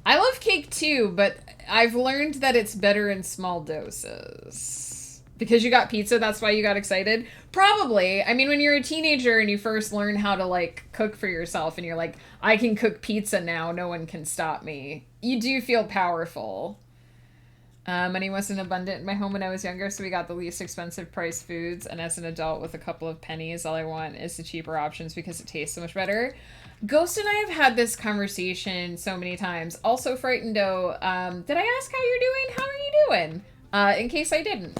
I love cake too, but I've learned that it's better in small doses. Because you got pizza, that's why you got excited? Probably. I mean, when you're a teenager and you first learn how to, like, cook for yourself and you're like, I can cook pizza now, no one can stop me. You do feel powerful. Money wasn't abundant in my home when I was younger, so we got the least expensive price foods. And as an adult with a couple of pennies, all I want is the cheaper options because it tastes so much better. Ghost and I have had this conversation so many times. Also, Frightened-O, did I ask how you're doing? How are you doing? In case I didn't.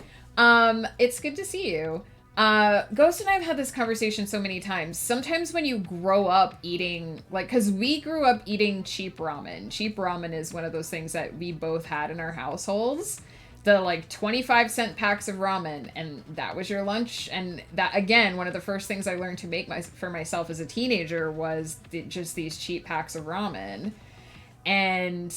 It's good to see you. Ghost and I have had this conversation so many times. Sometimes when you grow up eating, like, because we grew up eating cheap ramen. Cheap ramen is one of those things that we both had in our households. The, like, 25-cent packs of ramen, and that was your lunch. And that, again, one of the first things I learned to make for myself as a teenager was just these cheap packs of ramen. And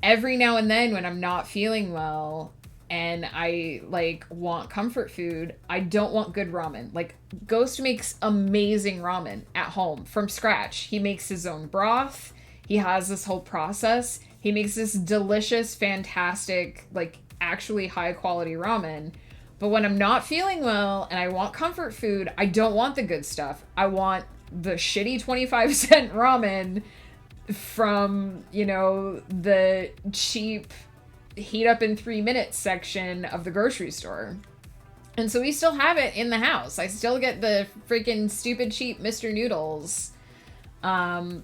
every now and then when I'm not feeling well and I, like, want comfort food, I don't want good ramen. Like, Ghost makes amazing ramen at home from scratch. He makes his own broth. He has this whole process. He makes this delicious, fantastic, like, actually high-quality ramen. But when I'm not feeling well and I want comfort food, I don't want the good stuff. I want the shitty 25-cent ramen from, you know, the cheap heat up in 3 minutes section of the grocery store. And so we still have it in the house. I still get the freaking stupid cheap Mr. Noodles.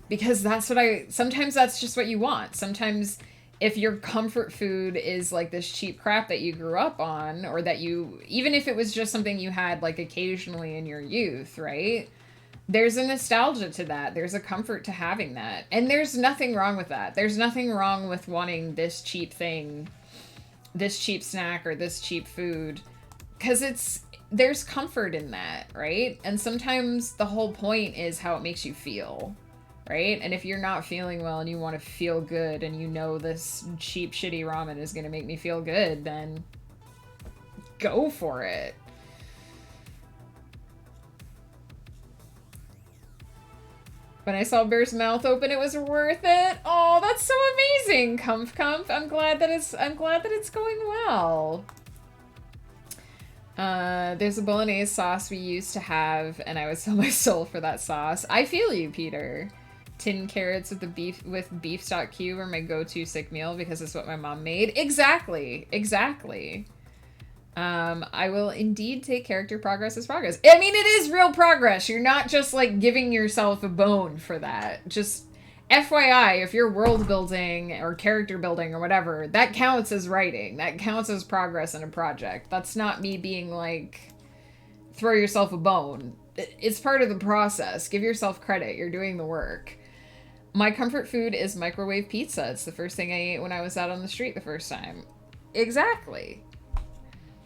Because that's what sometimes that's just what you want. Sometimes if your comfort food is like this cheap crap that you grew up on, or that even if it was just something you had like occasionally in your youth, right? There's a nostalgia to that. There's a comfort to having that. And there's nothing wrong with that. There's nothing wrong with wanting this cheap thing, this cheap snack, or this cheap food. Because there's comfort in that, right? And sometimes the whole point is how it makes you feel, right? And if you're not feeling well and you want to feel good and you know this cheap, shitty ramen is going to make me feel good, then go for it. When I saw Bear's mouth open, it was worth it. Oh, that's so amazing, Comf. I'm glad that it's going well. There's a bolognese sauce we used to have, and I would sell my soul for that sauce. I feel you, Peter. Tin carrots with beef stock cube are my go-to sick meal because it's what my mom made. Exactly. I will indeed take character progress as progress. I mean, it is real progress. You're not just, like, giving yourself a bone for that. Just FYI, if you're world building or character building or whatever, that counts as writing. That counts as progress in a project. That's not me being like, throw yourself a bone. It's part of the process. Give yourself credit. You're doing the work. My comfort food is microwave pizza. It's the first thing I ate when I was out on the street the first time. Exactly.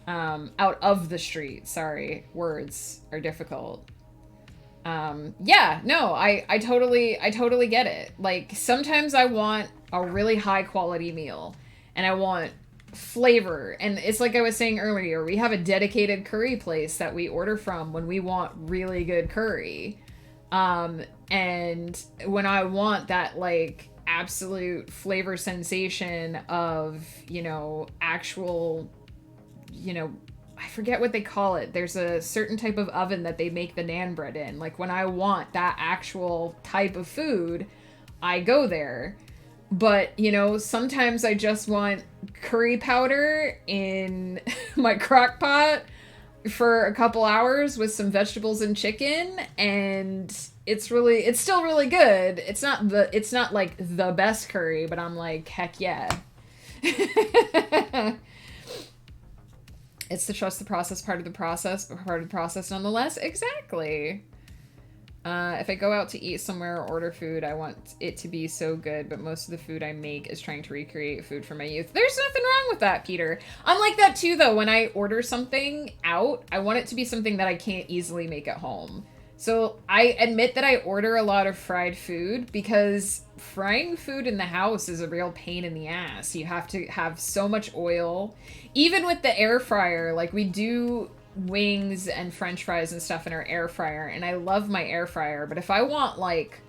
Out of the street. Sorry. Words are difficult. Yeah, no, I totally get it. Like sometimes I want a really high quality meal and I want flavor. And it's like I was saying earlier, we have a dedicated curry place that we order from when we want really good curry. And when I want that like absolute flavor sensation of, actual, you know, I forget what they call it. There's a certain type of oven that they make the naan bread in. Like when I want that actual type of food, I go there. But, sometimes I just want curry powder in my crock pot for a couple hours with some vegetables and chicken, and it's still really good. It's not like the best curry, but I'm like, heck yeah. It's the trust the process part of the process, but part of the process nonetheless. Exactly. If I go out to eat somewhere or order food, I want it to be so good, but most of the food I make is trying to recreate food from my youth. There's nothing wrong with that, Peter. I'm like that too, though. When I order something out, I want it to be something that I can't easily make at home. So I admit that I order a lot of fried food because frying food in the house is a real pain in the ass. You have to have so much oil. Even with the air fryer, like we do wings and french fries and stuff in our air fryer, and I love my air fryer, but if I want like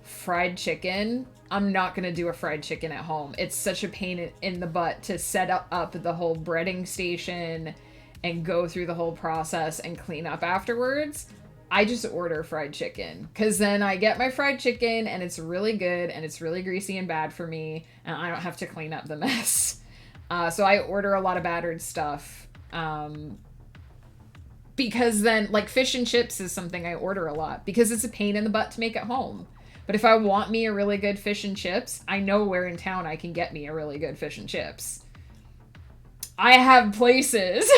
fried chicken, I'm not going to do a fried chicken at home. It's such a pain in the butt to set up the whole breading station and go through the whole process and clean up afterwards. I just order fried chicken because then I get my fried chicken and it's really good and it's really greasy and bad for me and I don't have to clean up the mess. So I order a lot of battered stuff. Because then, like, fish and chips is something I order a lot because it's a pain in the butt to make at home. But if I want me a really good fish and chips, I know where in town I can get me a really good fish and chips. I have places.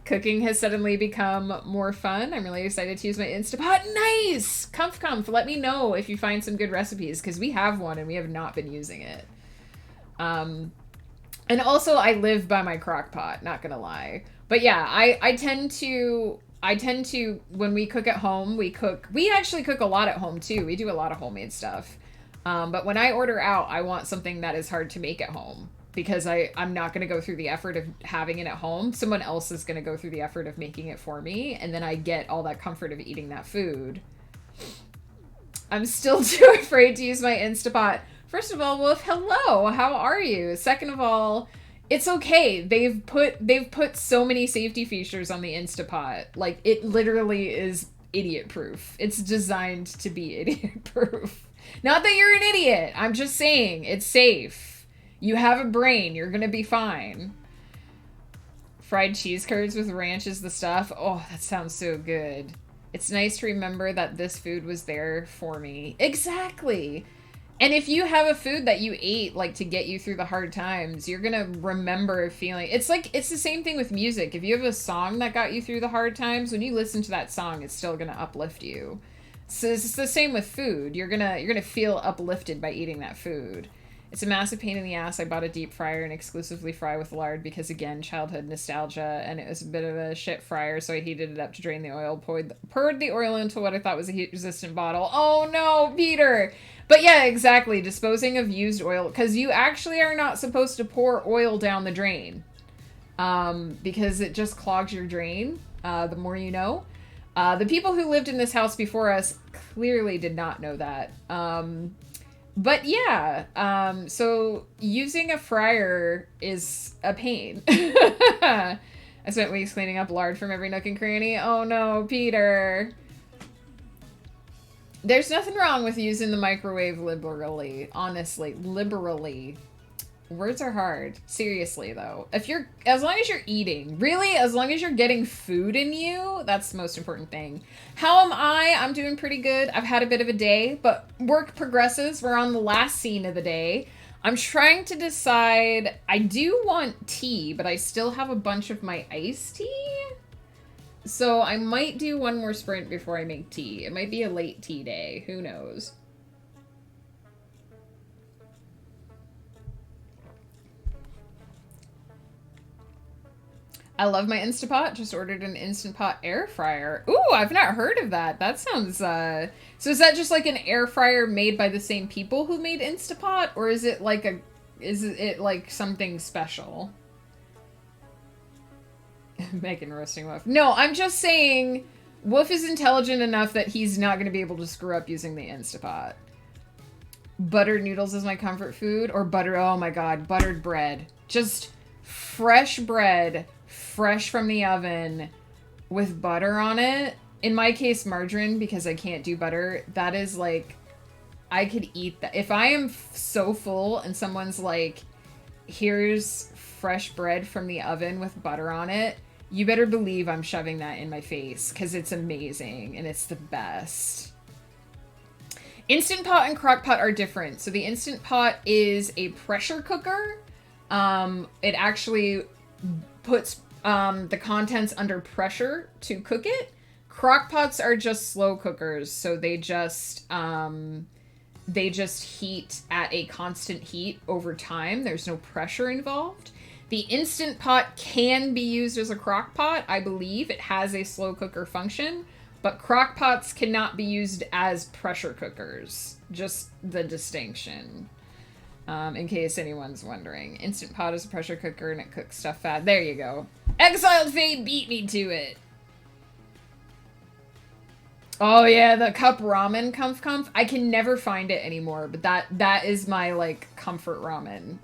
Cooking has suddenly become more fun. I'm really excited to use my Instapot. Nice! Comf. Let me know if you find some good recipes, because we have one and we have not been using it. And also, I live by my crock pot, not gonna lie. But yeah, I tend to, when we cook at home, we actually cook a lot at home too. We do a lot of homemade stuff. But when I order out, I want something that is hard to make at home. Because I'm not going to go through the effort of having it at home. Someone else is going to go through the effort of making it for me. And then I get all that comfort of eating that food. I'm still too afraid to use my Instapot. First of all, Wolf, hello. How are you? Second of all, it's okay. They've put so many safety features on the Instapot. Like, it literally is idiot proof. It's designed to be idiot proof. Not that you're an idiot. I'm just saying it's safe. You have a brain. You're gonna be fine. Fried cheese curds with ranch is the stuff. Oh, that sounds so good. It's nice to remember that this food was there for me. Exactly. And if you have a food that you ate, like, to get you through the hard times, you're gonna remember a feeling. It's the same thing with music. If you have a song that got you through the hard times, when you listen to that song, it's still gonna uplift you. So it's the same with food. You're gonna feel uplifted by eating that food. It's a massive pain in the ass. I bought a deep fryer and exclusively fry with lard because, again, childhood nostalgia, and it was a bit of a shit fryer, so I heated it up to drain the oil, poured the oil into what I thought was a heat-resistant bottle. Oh, no, Peter! But yeah, exactly, disposing of used oil, because you actually are not supposed to pour oil down the drain, because it just clogs your drain, the more you know. The people who lived in this house before us clearly did not know that. But yeah, so using a fryer is a pain. I spent weeks cleaning up lard from every nook and cranny. Oh no, Peter. There's nothing wrong with using the microwave liberally. Honestly, liberally. Words are hard. Seriously, though. As long as you're eating, really, as long as you're getting food in you, that's the most important thing. How am I? I'm doing pretty good. I've had a bit of a day, but work progresses. We're on the last scene of the day. I'm trying to decide. I do want tea, but I still have a bunch of my iced tea. So I might do one more sprint before I make tea. It might be a late tea day. Who knows? I love my Instapot. Just ordered an Instant Pot air fryer. Ooh, I've not heard of that. That sounds so is that just like an air fryer made by the same people who made Instapot, or is it like a is it like something special? Megan roasting Wolf. No, I'm just saying Wolf is intelligent enough that he's not going to be able to screw up using the Instapot. Buttered noodles is my comfort food, or butter. Oh my god, buttered bread. Just fresh bread, fresh from the oven with butter on it. In my case, margarine, because I can't do butter. That is like, I could eat that. If I am so full and someone's like, here's fresh bread from the oven with butter on it, you better believe I'm shoving that in my face because it's amazing and it's the best. Instant Pot and Crock Pot are different. So the Instant Pot is a pressure cooker. It actually puts the contents under pressure to cook it. Crock Pots are just slow cookers, so they just heat at a constant heat over time. There's no pressure involved. The Instant Pot can be used as a crock pot. I believe it has a slow cooker function, but crock pots cannot be used as pressure cookers. Just the distinction. In case anyone's wondering. Instant Pot is a pressure cooker and it cooks stuff fast. There you go. Exiled Fate beat me to it. Oh yeah, the cup ramen comf. I can never find it anymore, but that is my like comfort ramen.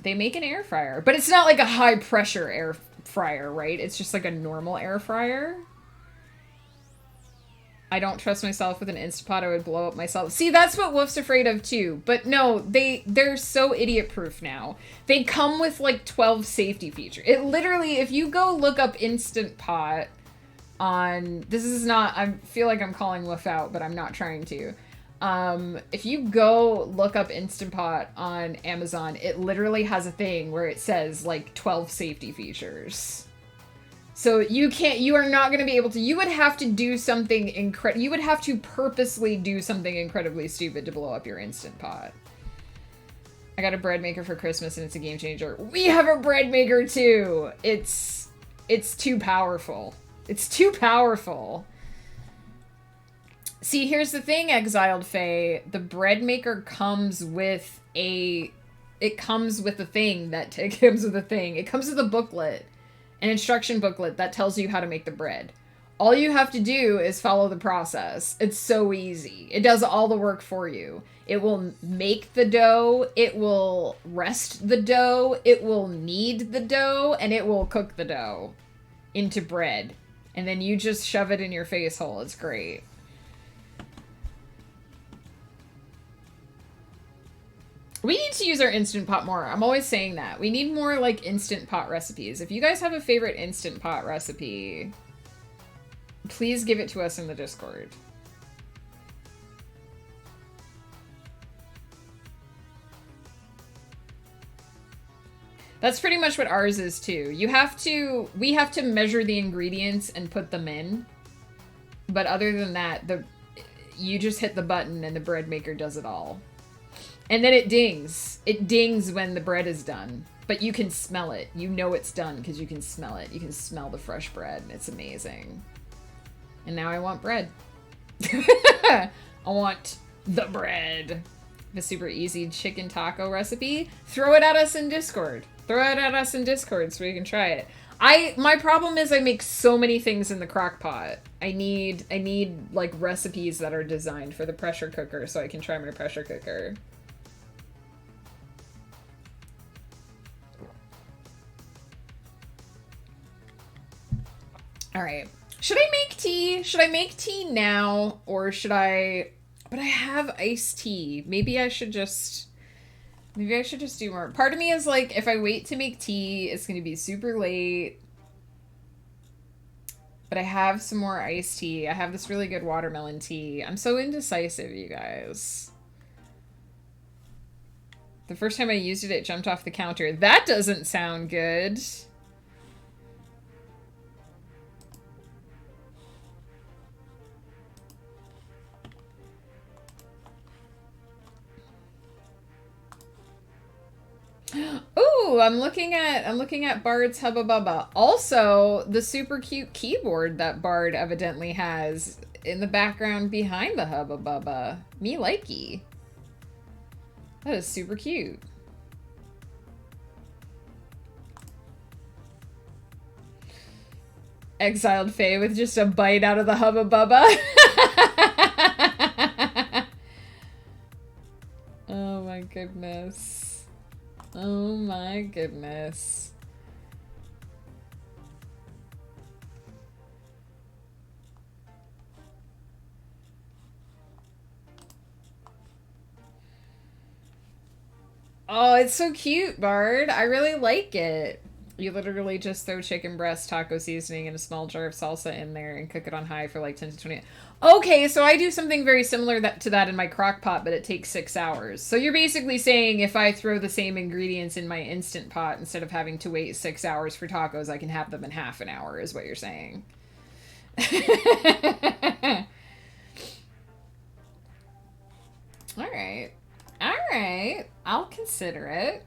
They make an air fryer, but it's not like a high pressure air fryer, right? It's just like a normal air fryer. I don't trust myself with an Instant Pot. I would blow up myself. See, that's what Wolf's afraid of too. But no, they're so idiot proof now. They come with like 12 safety features. It literally, if you go look up Instant Pot on, this is not, I feel like I'm calling Wolf out, but I'm not trying to. If you go look up Instant Pot on Amazon, it literally has a thing where it says like 12 safety features. So you are not going to be able to, you would have to do something you would have to purposely do something incredibly stupid to blow up your Instant Pot. I got a bread maker for Christmas and it's a game changer. We have a bread maker too. It's too powerful. It's too powerful. See, here's the thing, Exiled Fae. The bread maker comes with a thing. It comes with a thing. It comes with a booklet, an instruction booklet that tells you how to make the bread. All you have to do is follow the process. It's so easy. It does all the work for you. It will make the dough, it will rest the dough, it will knead the dough, and it will cook the dough into bread. And then you just shove it in your face hole. It's great. We need to use our Instant Pot more. I'm always saying that. We need more, like, Instant Pot recipes. If you guys have a favorite Instant Pot recipe, please give it to us in the Discord. That's pretty much what ours is, too. We have to measure the ingredients and put them in. But other than that, you just hit the button and the bread maker does it all. And then it dings. It dings when the bread is done. But you can smell it. You know it's done because you can smell it. You can smell the fresh bread. It's amazing. And now I want bread. I want the bread. The super easy chicken taco recipe. Throw it at us in Discord. Throw it at us in Discord so we can try it. My problem is I make so many things in the crock pot. I need like recipes that are designed for the pressure cooker so I can try my pressure cooker. All right. Should I make tea? Should I make tea now or should I... But I have iced tea. Maybe I should just do more. Part of me is like, if I wait to make tea, it's going to be super late. But I have some more iced tea. I have this really good watermelon tea. I'm so indecisive, you guys. The first time I used it, it jumped off the counter. That doesn't sound good. Ooh, I'm looking at Bard's Hubba Bubba. Also, the super cute keyboard that Bard evidently has in the background behind the Hubba Bubba. Me likey. That is super cute. Exiled Faye with just a bite out of the Hubba Bubba. Oh my goodness. Oh my goodness. Oh, it's so cute, Bard. I really like it. You literally just throw chicken breast, taco seasoning, and a small jar of salsa in there and cook it on high for like 10 to 20. Okay, so I do something very similar to that in my crock pot, but it takes 6 hours. So you're basically saying if I throw the same ingredients in my Instant Pot, instead of having to wait 6 hours for tacos, I can have them in half an hour, is what you're saying. All right. All right. I'll consider it.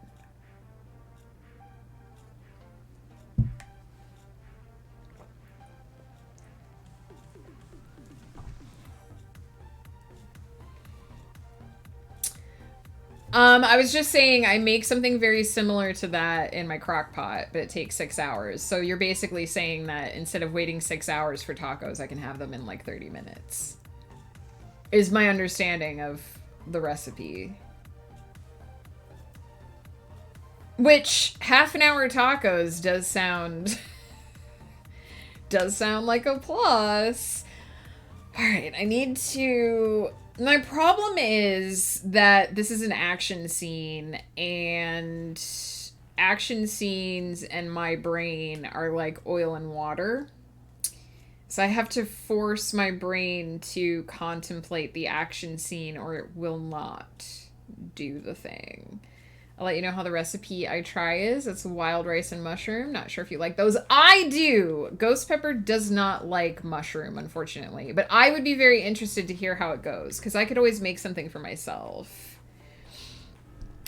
I was just saying I make something very similar to that in my crock pot, but it takes 6 hours. So you're basically saying that instead of waiting 6 hours for tacos, I can have them in like 30 minutes. Is my understanding of the recipe. Which, half an hour tacos does sound like a plus. All right, I need to... My problem is that this is an action scene, and action scenes and my brain are like oil and water. So I have to force my brain to contemplate the action scene or it will not do the thing. I'll let you know how the recipe I try is. It's wild rice and mushroom. Not sure if you like those. I do! Ghost Pepper does not like mushroom, unfortunately. But I would be very interested to hear how it goes, because I could always make something for myself.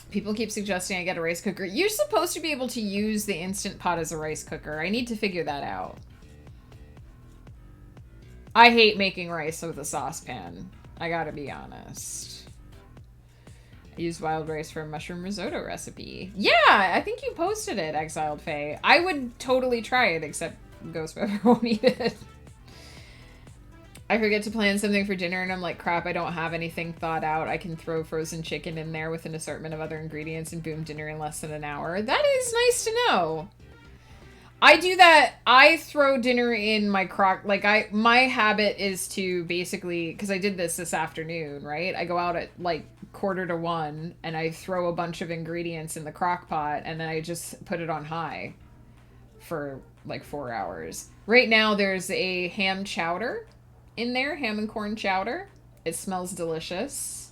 People keep suggesting I get a rice cooker. You're supposed to be able to use the Instant Pot as a rice cooker. I need to figure that out. I hate making rice with a saucepan. I gotta be honest. I use wild rice for a mushroom risotto recipe. Yeah, I think you posted it, Exiled Faye. I would totally try it, except Ghost Pepper won't eat it. I forget to plan something for dinner and I'm like, crap, I don't have anything thought out. I can throw frozen chicken in there with an assortment of other ingredients and boom, dinner in less than an hour. That is nice to know. I do that. I throw dinner in my crock. Like, my habit is to basically, because I did this afternoon, right? I go out at like 12:45 and I throw a bunch of ingredients in the crock pot and then I just put it on high for like 4 hours. Right now there's a ham chowder in there, ham and corn chowder. It smells delicious.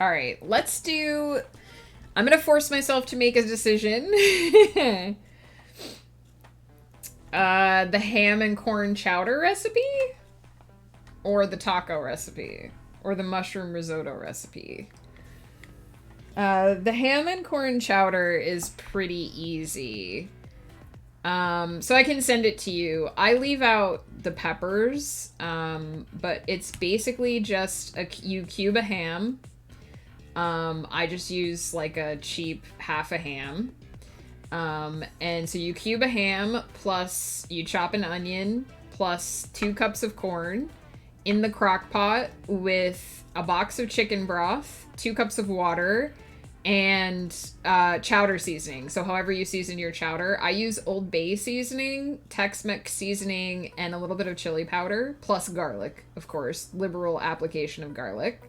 All right, let's do... I'm going to force myself to make a decision. The ham and corn chowder recipe? Or the taco recipe? Or the mushroom risotto recipe? The ham and corn chowder is pretty easy. So I can send it to you. I leave out the peppers, but it's basically just you cube a ham. I just use like a cheap half a ham. And so you cube a ham, plus you chop an onion, plus 2 cups of corn in the crock pot with a box of chicken broth, 2 cups of water, and chowder seasoning. So however you season your chowder. I use Old Bay seasoning, Tex-Mex seasoning, and a little bit of chili powder, plus garlic, of course. Liberal application of garlic.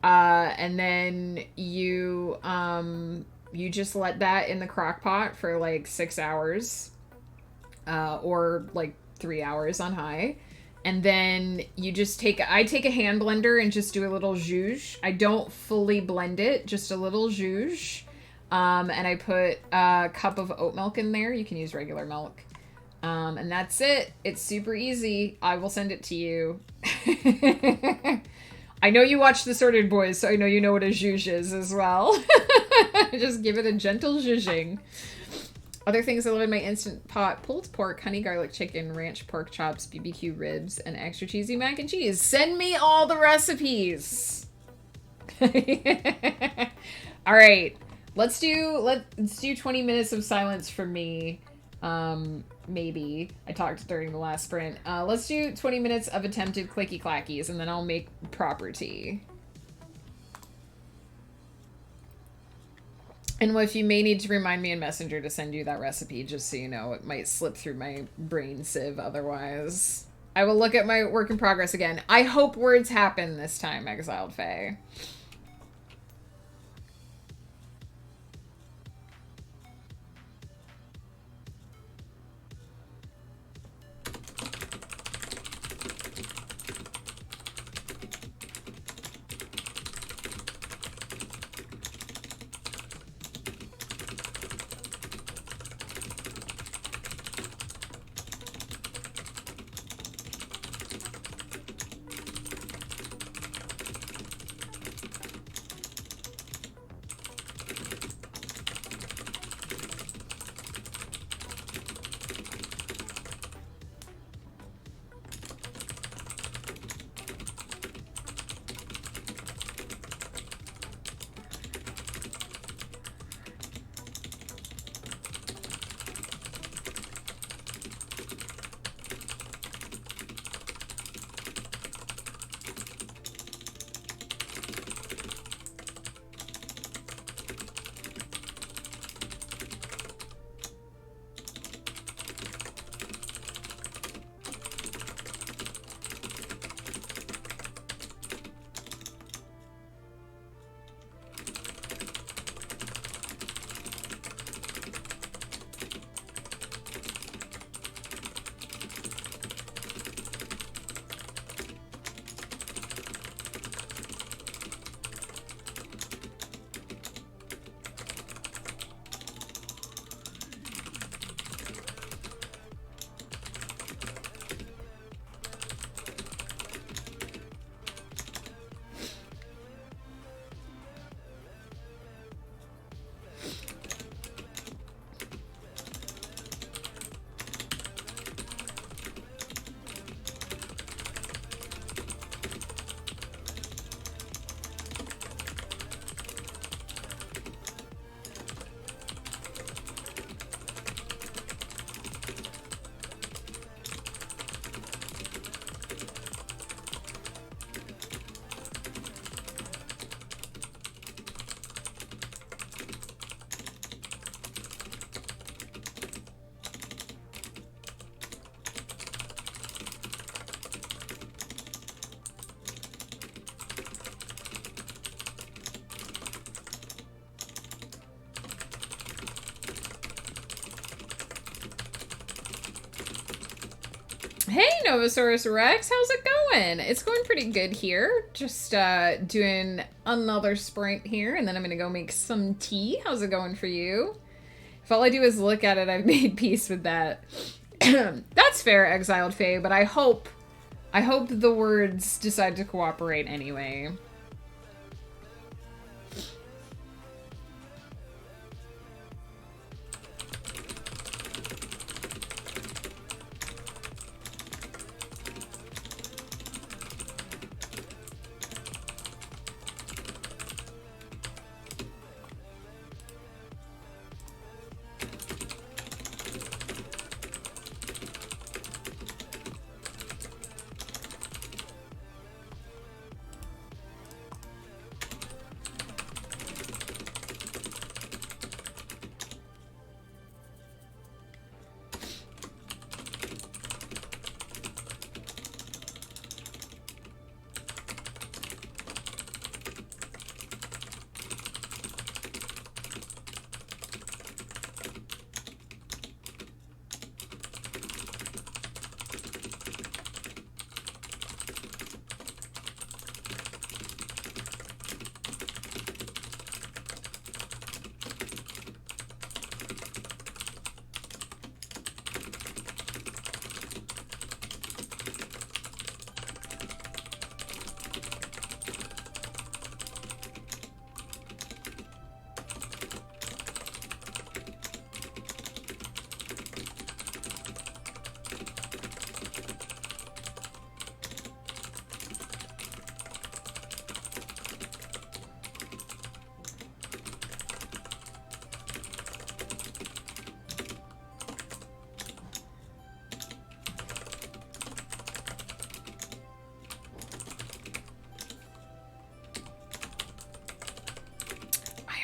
And then you just let that in the crock pot for like 6 hours, or like 3 hours on high. And then you just I take a hand blender and just do a little zhuzh. I don't fully blend it, just a little zhuzh. And I put a cup of oat milk in there. You can use regular milk. And that's it. It's super easy. I will send it to you. I know you watch The Sorted Boys, so I know you know what a zhuzh is as well. Just give it a gentle zhuzhing. Other things I love in my Instant Pot: pulled pork, honey garlic chicken, ranch pork chops, BBQ ribs, and extra cheesy mac and cheese. Send me all the recipes. All right. Let's do 20 minutes of silence for me. Maybe. I talked during the last sprint. Let's do 20 minutes of attempted clicky clackies, and then I'll make proper tea. And if you may need to remind me in Messenger to send you that recipe, just so you know, it might slip through my brain sieve otherwise. I will look at my work in progress again. I hope words happen this time, Exiled Fae. Hey, Novosaurus Rex, how's it going? It's going pretty good here. Just doing another sprint here, and then I'm gonna go make some tea. How's it going for you? If all I do is look at it, I've made peace with that. That's fair, Exiled Fae, but I hope the words decide to cooperate anyway.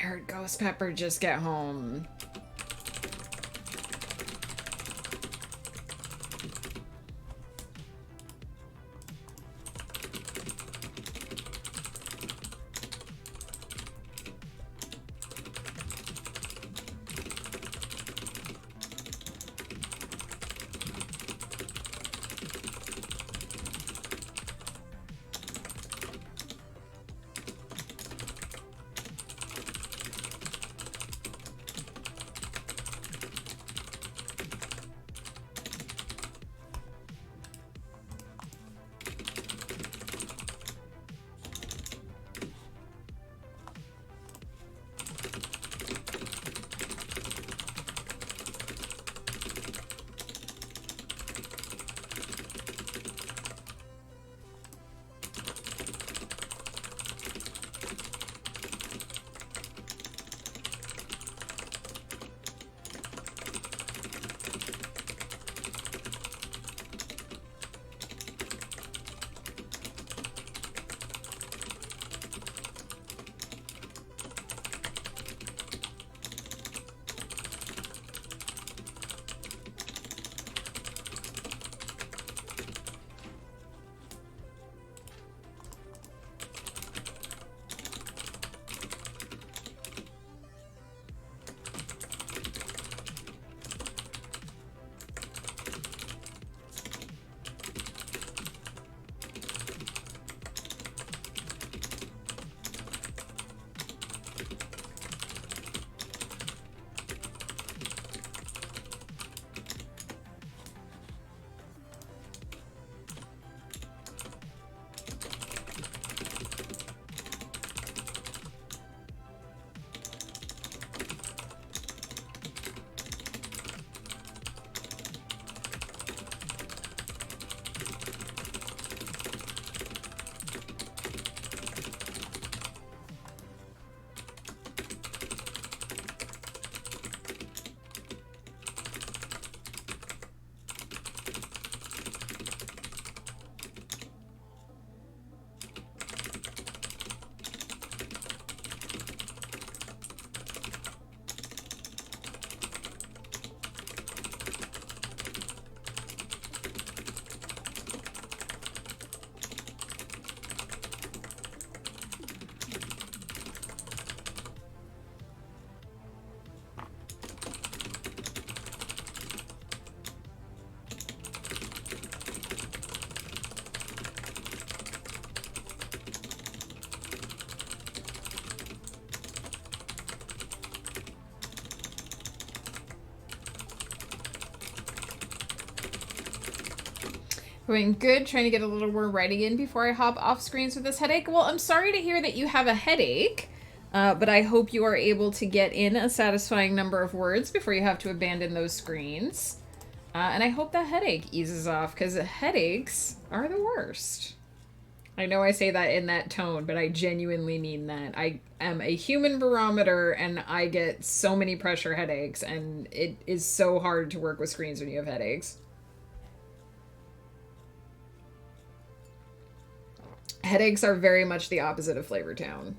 heard Ghost Pepper just get home. Going good, trying to get a little more writing in before I hop off screens with this headache. Well, I'm sorry to hear that you have a headache, but I hope you are able to get in a satisfying number of words before you have to abandon those screens. And I hope that headache eases off, because headaches are the worst. I know I say that in that tone, but I genuinely mean that. I am a human barometer, and I get so many pressure headaches, and it is so hard to work with screens when you have headaches. Headaches are very much the opposite of Flavor Town.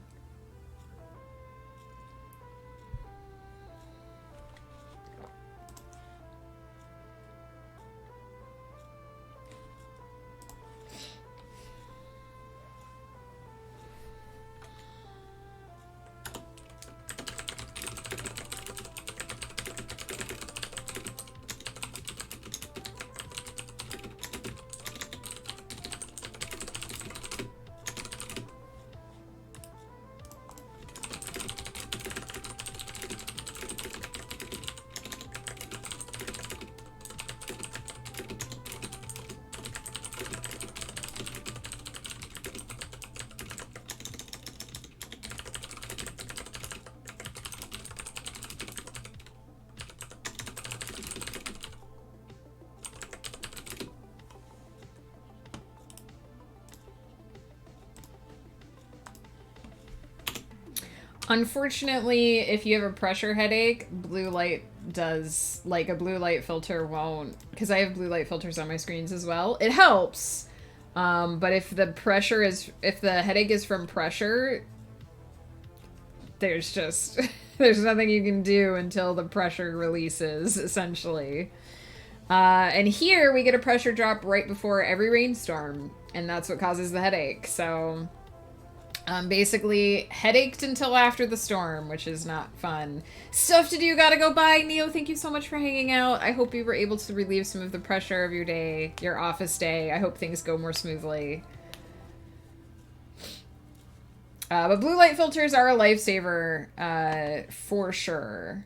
Unfortunately, if you have a pressure headache, blue light does, like, a blue light filter won't, because I have blue light filters on my screens as well. It helps, but if the headache is from pressure, there's just there's nothing you can do until the pressure releases, essentially. And here we get a pressure drop right before every rainstorm, and that's what causes the headache. So basically headached until after the storm, which is not fun. Stuff to do, gotta go. Bye. Neo, thank you so much for hanging out. I hope you were able to relieve some of the pressure of your day, your office day. I hope things go more smoothly. But blue light filters are a lifesaver, for sure.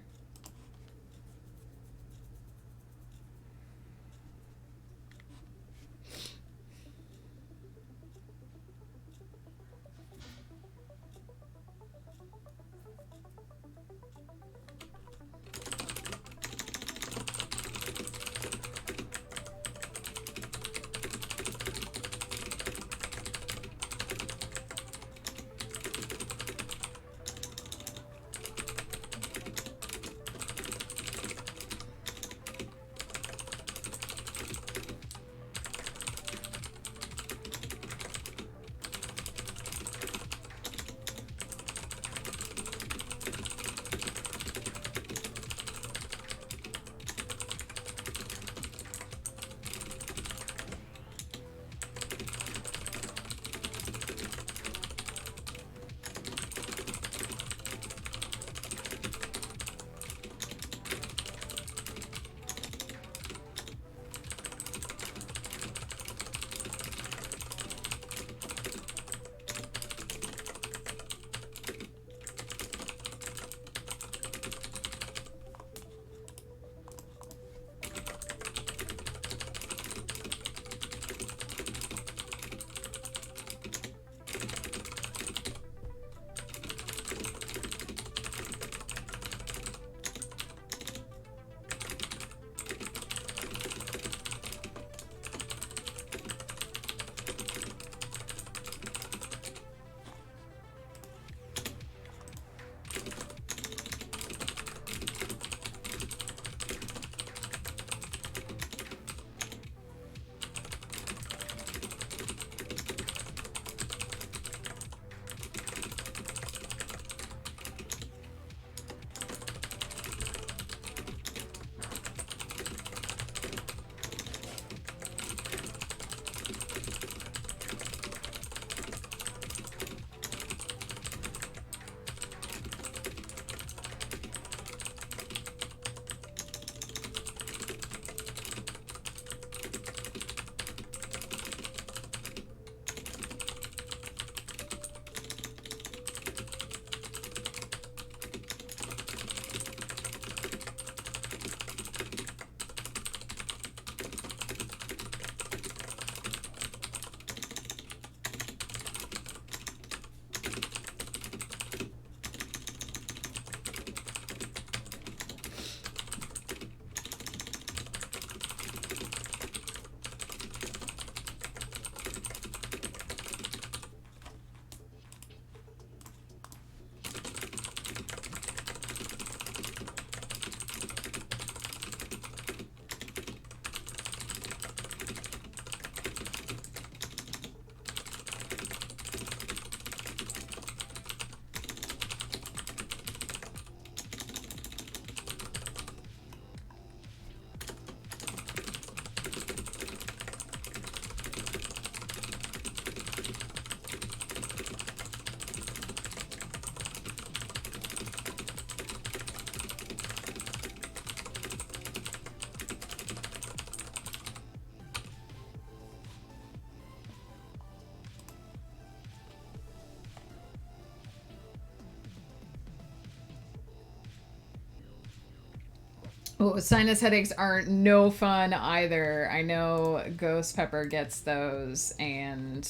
Oh, sinus headaches are no fun either. I know Ghost Pepper gets those, and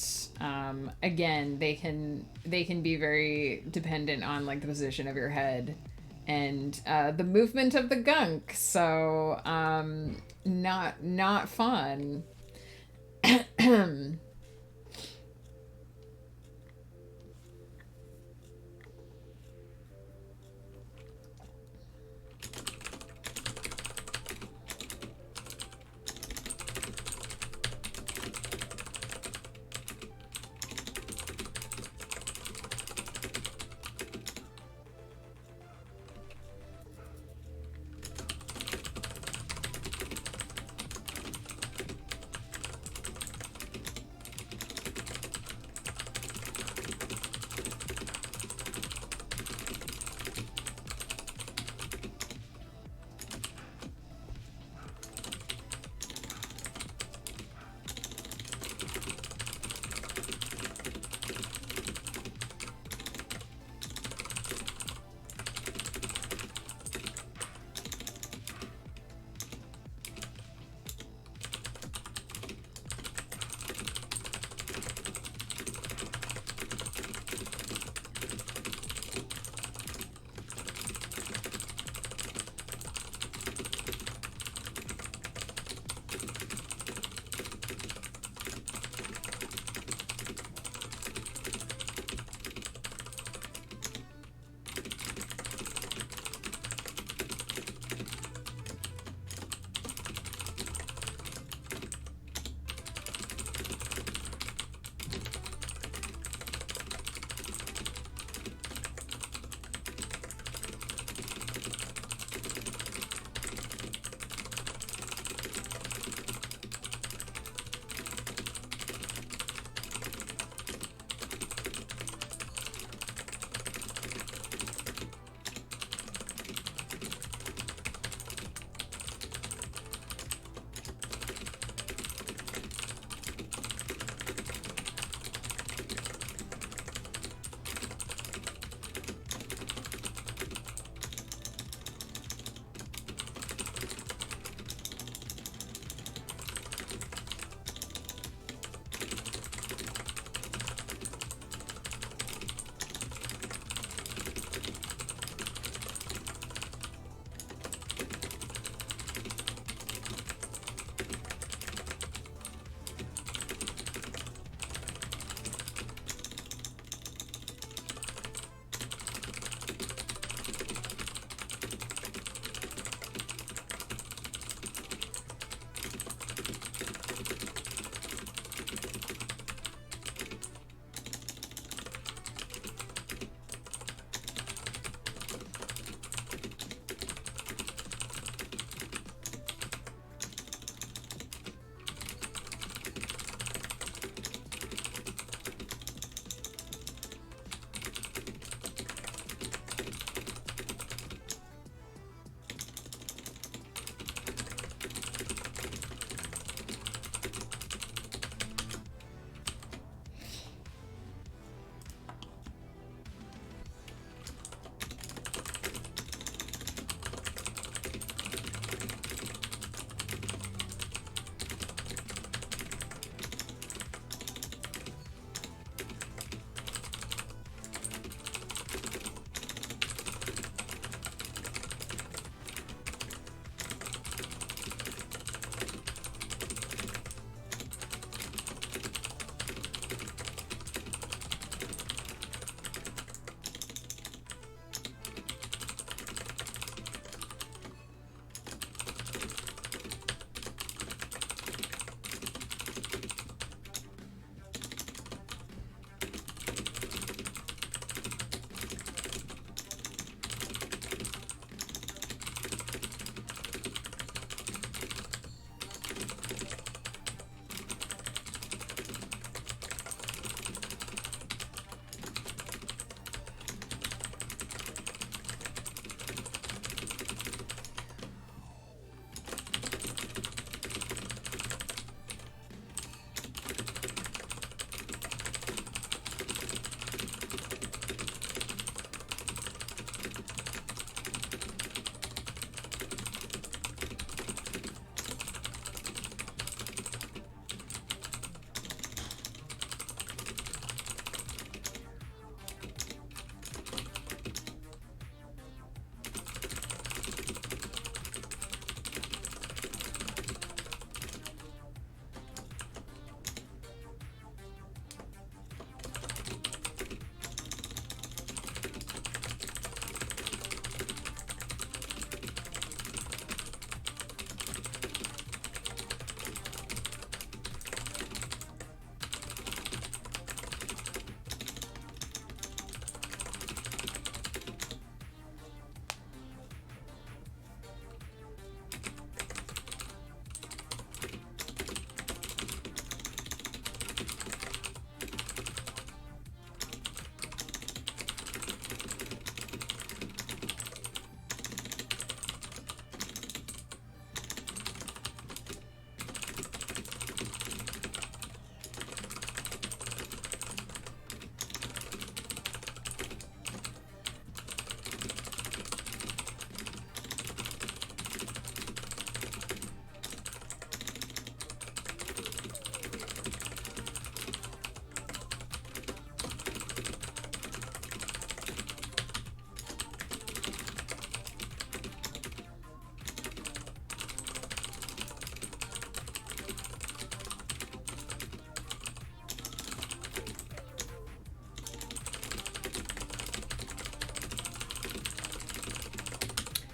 again, they can be very dependent on like the position of your head and the movement of the gunk. So not fun.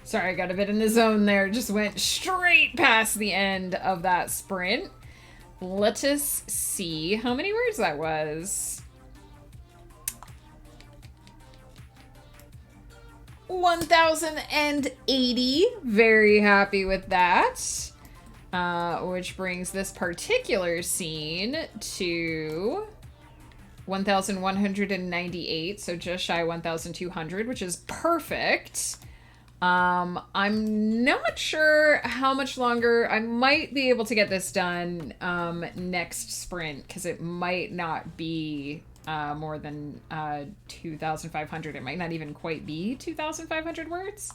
Sorry, I got a bit in the zone there. Just went straight past the end of that sprint. Let us see how many words that was. 1,080. Very happy with that. Which brings this particular scene to 1,198, so just shy 1,200, which is perfect. I'm not sure how much longer. I might be able to get this done next sprint, because it might not be more than 2,500. It might not even quite be 2,500 words.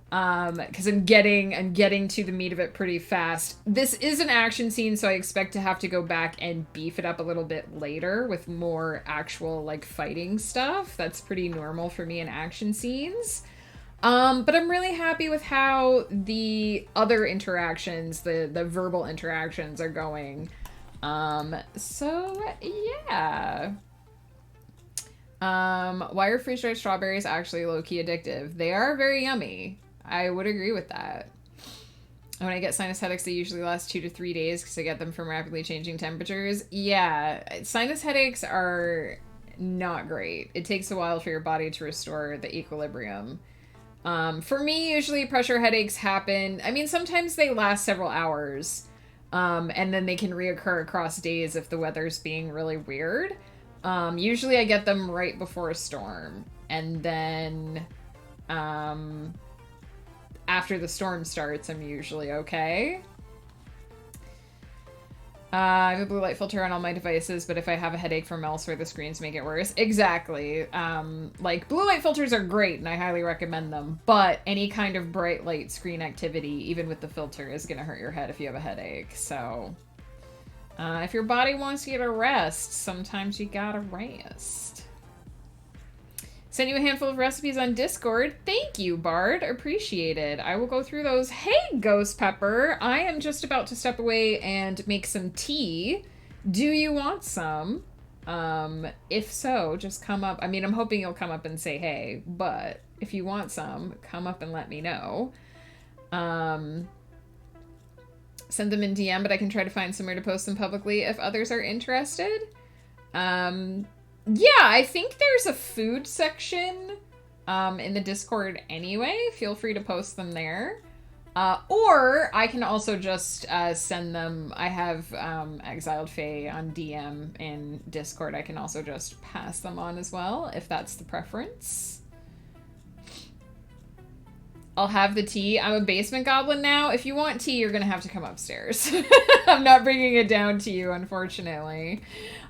Because I'm getting to the meat of it pretty fast. This is an action scene, so I expect to have to go back and beef it up a little bit later with more actual, like, fighting stuff. That's pretty normal for me in action scenes. But I'm really happy with how the other interactions, the verbal interactions are going. So, yeah. Why are freeze-dried strawberries actually low-key addictive? They are very yummy. I would agree with that. When I get sinus headaches, they usually last 2 to 3 days because I get them from rapidly changing temperatures. Yeah, sinus headaches are not great. It takes a while for your body to restore the equilibrium. For me, usually pressure headaches happen. I mean, sometimes they last several hours, and then they can reoccur across days if the weather's being really weird. Usually I get them right before a storm, and then, after the storm starts, I'm usually okay. I have a blue light filter on all my devices, but if I have a headache from elsewhere, the screens make it worse. Exactly. Like, blue light filters are great, and I highly recommend them, but any kind of bright light screen activity, even with the filter, is gonna hurt your head if you have a headache, so... if your body wants you to rest, sometimes you gotta rest. Send you a handful of recipes on Discord. Thank you, Bard. Appreciate it. I will go through those. Hey, Ghost Pepper. I am just about to step away and make some tea. Do you want some? If so, just come up. I mean, I'm hoping you'll come up and say hey, but if you want some, come up and let me know. Send them in DM, but I can try to find somewhere to post them publicly if others are interested. Yeah, I think there's a food section in the Discord anyway. Feel free to post them there. Or I can also just send them. I have Exiled Fae on DM in Discord. I can also just pass them on as well, if that's the preference. I'll have the tea. I'm a basement goblin now. If you want tea, you're going to have to come upstairs. I'm not bringing it down to you, unfortunately.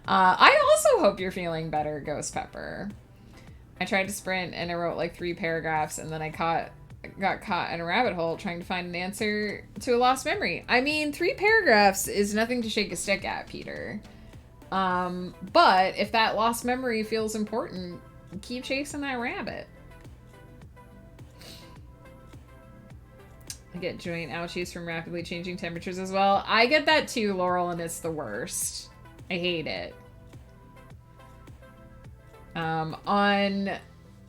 I also hope you're feeling better, Ghost Pepper. I tried to sprint and I wrote like 3 paragraphs and then I got caught in a rabbit hole trying to find an answer to a lost memory. I mean, 3 paragraphs is nothing to shake a stick at, Peter. But if that lost memory feels important, keep chasing that rabbit. I get joint ouchies from rapidly changing temperatures as well. I get that too, Laurel, and it's the worst. I hate it. On,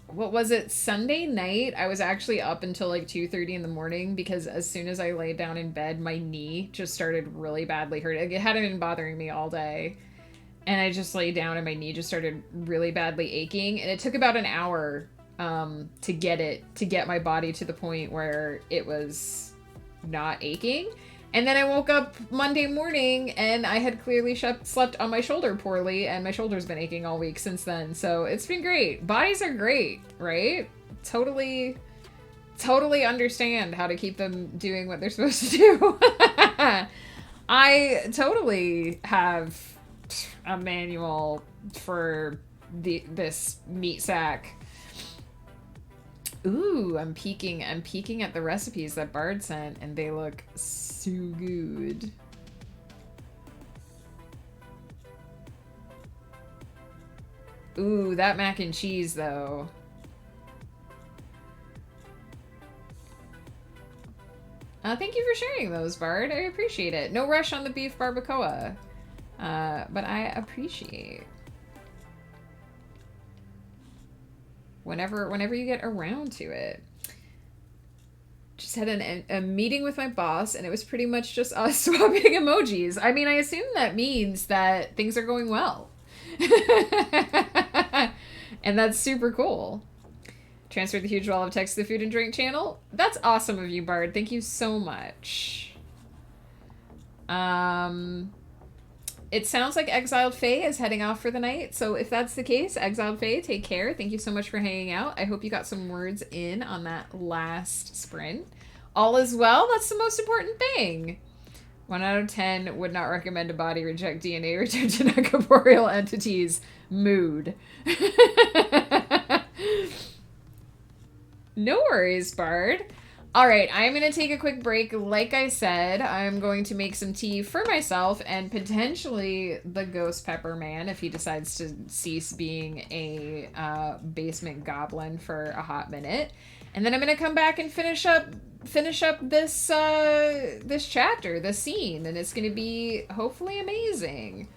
what was it, Sunday night, I was actually up until like 2:30 in the morning because as soon as I laid down in bed, my knee just started really badly hurting. It hadn't been bothering me all day. And I just laid down and my knee just started really badly aching. And it took about an hour to get my body to the point where it was not aching. And then I woke up Monday morning and I had clearly slept on my shoulder poorly, and my shoulder's been aching all week since then. So it's been great. Bodies are great, right? Totally understand how to keep them doing what they're supposed to do. I totally have a manual for this meat sack. Ooh, I'm peeking at the recipes that Bard sent, and they look so good. Ooh, that mac and cheese, though. Thank you for sharing those, Bard. I appreciate it. No rush on the beef barbacoa, but I appreciate. Whenever you get around to it. Just had a meeting with my boss, and it was pretty much just us swapping emojis. I mean, I assume that means that things are going well. And that's super cool. Transferred the huge wall of text to the food and drink channel. That's awesome of you, Bard. Thank you so much. It sounds like Exiled Faye is heading off for the night. So if that's the case, Exiled Faye, take care. Thank you so much for hanging out. I hope you got some words in on that last sprint. All is well. That's the most important thing. 1 out of 10 would not recommend a body reject DNA return to non-corporeal entities. Mood. No worries, Bard. All right, I'm going to take a quick break. Like I said, I'm going to make some tea for myself and potentially the Ghost Pepper Man if he decides to cease being a basement goblin for a hot minute. And then I'm going to come back and finish up this this chapter, this scene, and it's going to be hopefully amazing.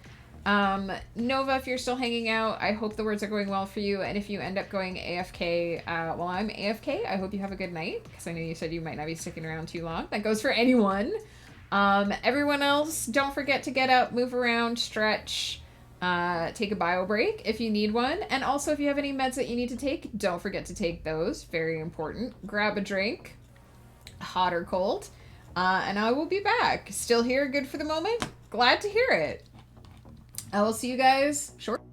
Nova, if you're still hanging out, I hope the words are going well for you. And if you end up going AFK while I'm AFK, I hope you have a good night, because I know you said you might not be sticking around too long. That goes for anyone. Everyone else, don't forget to get up, move around, stretch, take a bio break if you need one. And also, if you have any meds that you need to take, don't forget to take those. Very important. Grab a drink, hot or cold. And I will be back. Still here, good for the moment? Glad to hear it. I will see you guys shortly.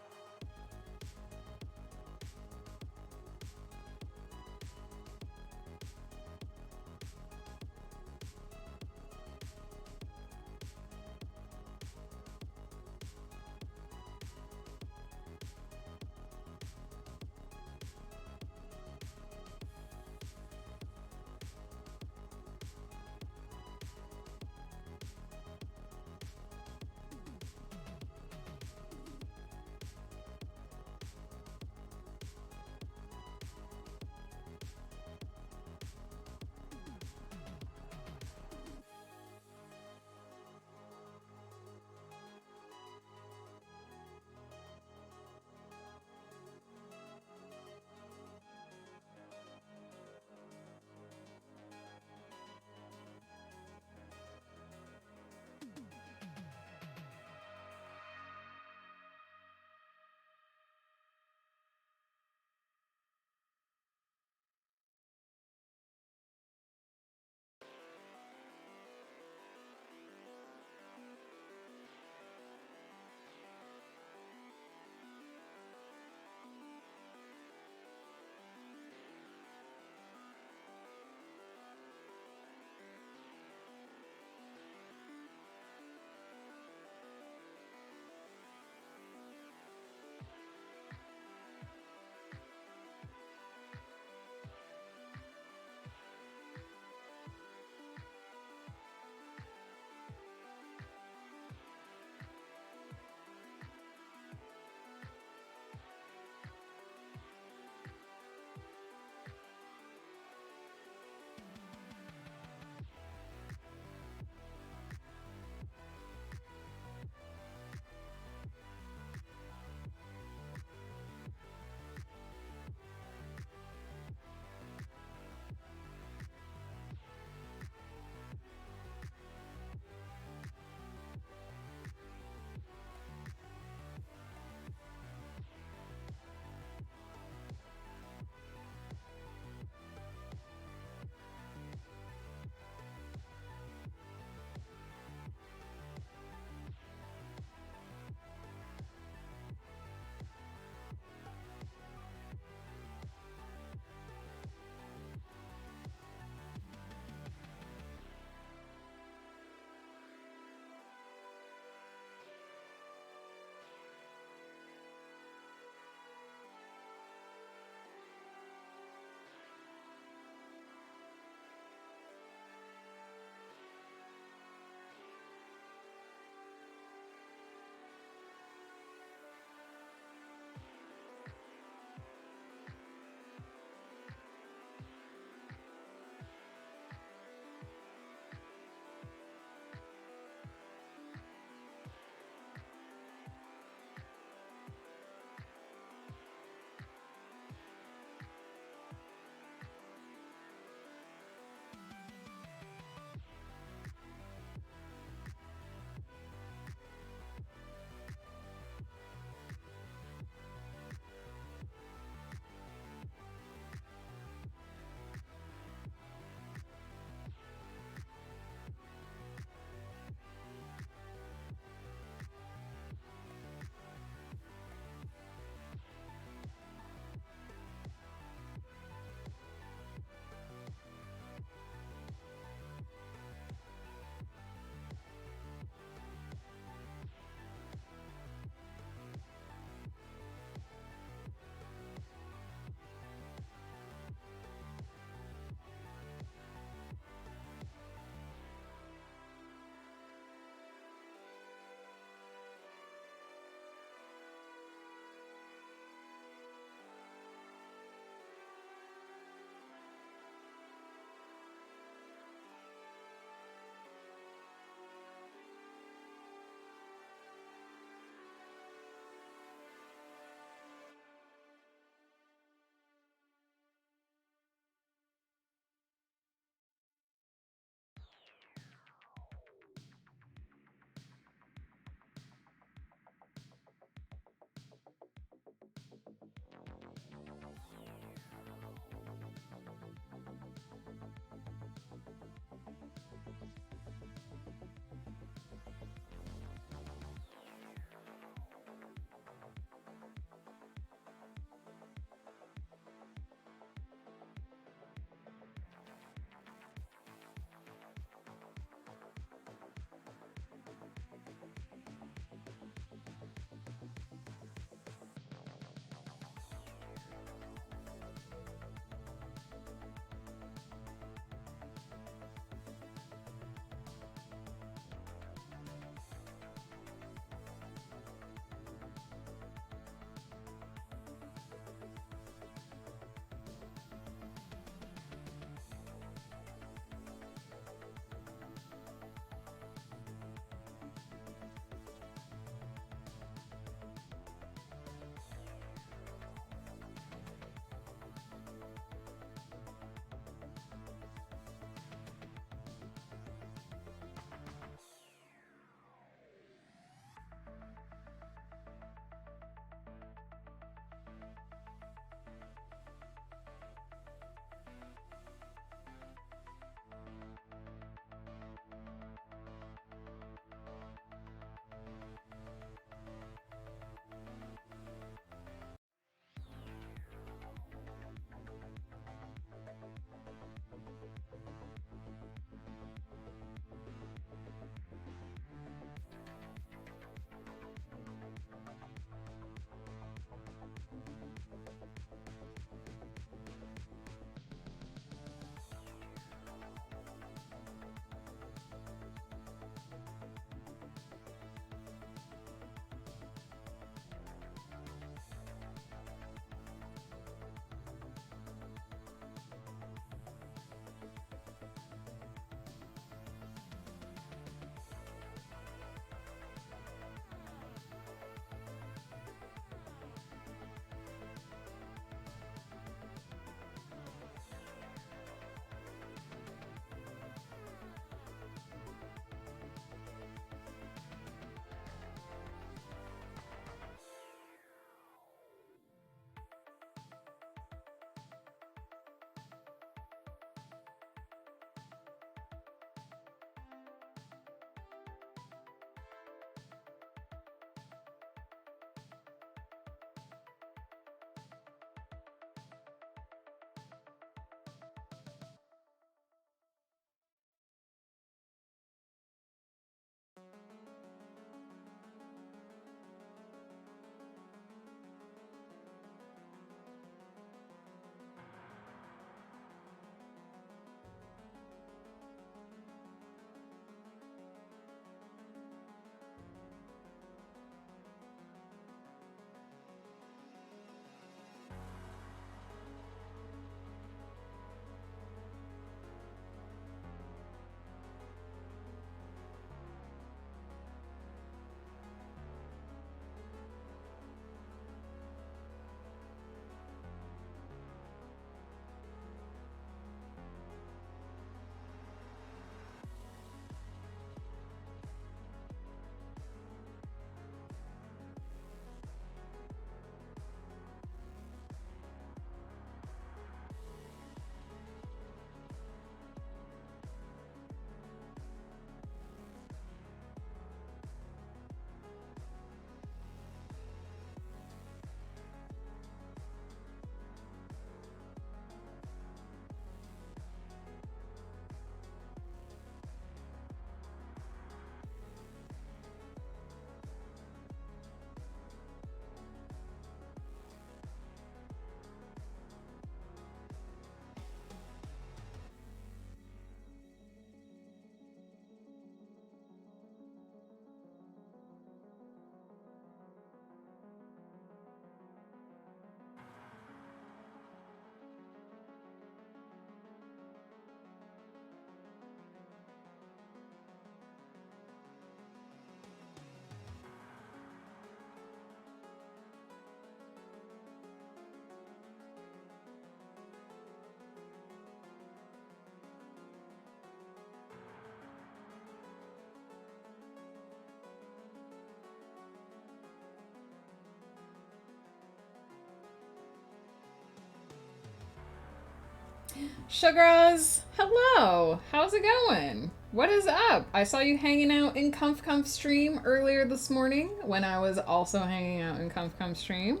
Sugars, hello. How's it going? What is up? I saw you hanging out in Comf stream earlier this morning when I was also hanging out in Comf stream.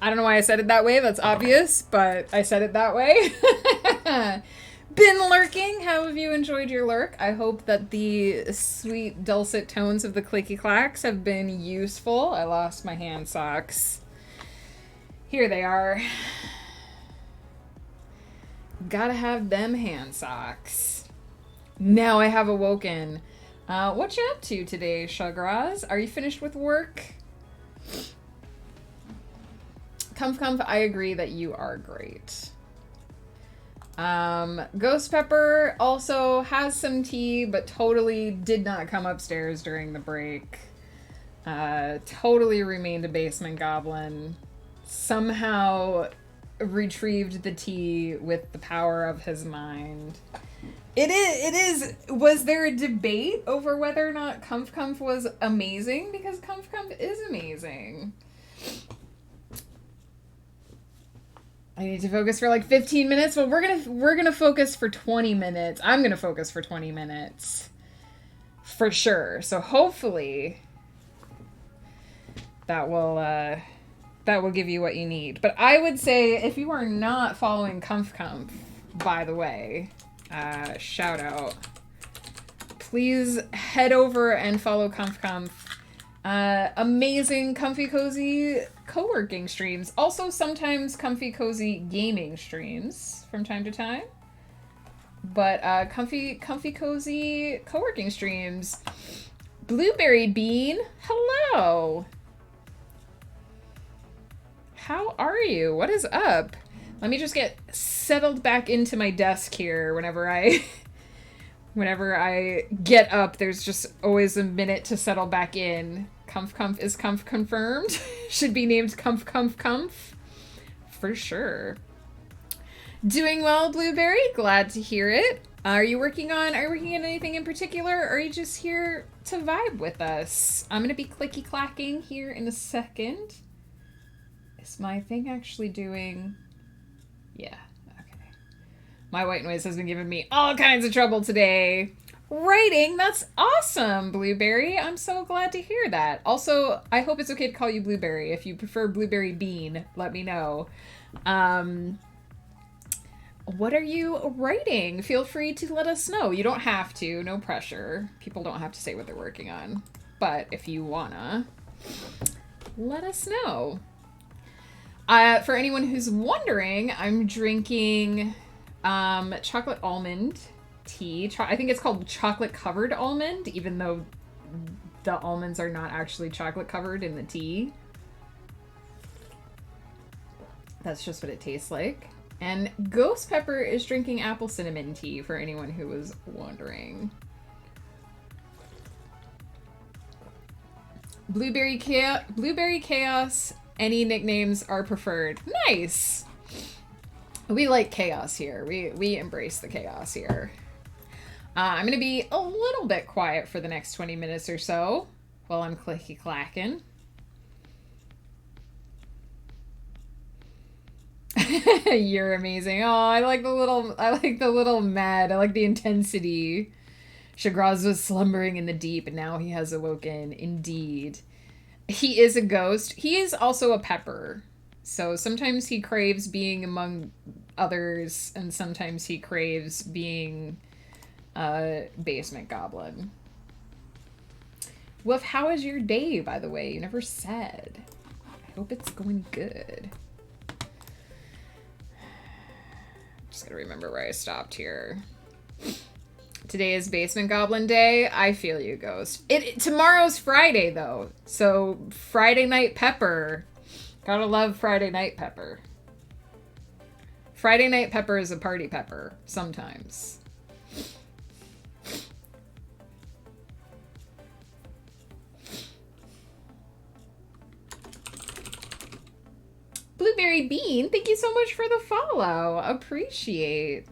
I don't know why I said it that way. That's obvious, but I said it that way. Been lurking. How have you enjoyed your lurk? I hope that the sweet dulcet tones of the clicky clacks have been useful. I lost my hand socks. Here they are. Gotta have them hand socks. Now I have awoken. What you up to today, Shugraz? Are you finished with work? Comf, I agree that you are great. Ghost Pepper also has some tea, but totally did not come upstairs during the break. Totally remained a basement goblin. Somehow retrieved the tea with the power of his mind. It is. Was there a debate over whether or not Comf was amazing? Because Comf is amazing. I need to focus for like 15 minutes. Well, we're gonna focus for 20 minutes. I'm gonna focus for 20 minutes. For sure. So hopefully that will give you what you need. But I would say if you are not following Comf, by the way, shout out. Please head over and follow Comf. Amazing Comfy Cozy co-working streams. Also sometimes Comfy Cozy gaming streams from time to time. But Comfy Cozy co-working streams. Blueberry Bean, hello. How are you? What is up? Let me just get settled back into my desk here. Whenever I get up, there's just always a minute to settle back in. Comf is Comf confirmed. Should be named Comf. For sure. Doing well, Blueberry. Glad to hear it. Are you working on anything in particular, or are you just here to vibe with us? I'm gonna be clicky clacking here in a second. Is my thing actually doing... Yeah, okay. My white noise has been giving me all kinds of trouble today. Writing, that's awesome, Blueberry. I'm so glad to hear that. Also, I hope it's okay to call you Blueberry. If you prefer Blueberry Bean, let me know. What are you writing? Feel free to let us know. You don't have to, no pressure. People don't have to say what they're working on. But if you wanna, let us know. For anyone who's wondering, I'm drinking chocolate almond tea. I think it's called chocolate covered almond, even though the almonds are not actually chocolate covered in the tea. That's just what it tastes like. And Ghost Pepper is drinking apple cinnamon tea, for anyone who was wondering. Blueberry Chaos. Any nicknames are preferred. Nice. We like chaos here. We embrace the chaos here. I'm gonna be a little bit quiet for the next 20 minutes or so while I'm clicky clacking. You're amazing. Oh, I like the little mad. I like the intensity. Shagraz was slumbering in the deep, and now he has awoken. Indeed. He is a ghost. He is also a pepper. So sometimes he craves being among others, and sometimes he craves being a basement goblin. Woof, how is your day, by the way? You never said. I hope it's going good. Just gotta remember where I stopped here. Today is Basement Goblin Day. I feel you, Ghost. Tomorrow's Friday, though. So, Friday Night Pepper. Gotta love Friday Night Pepper. Friday Night Pepper is a party pepper. Sometimes. Blueberry Bean, thank you so much for the follow. Appreciate.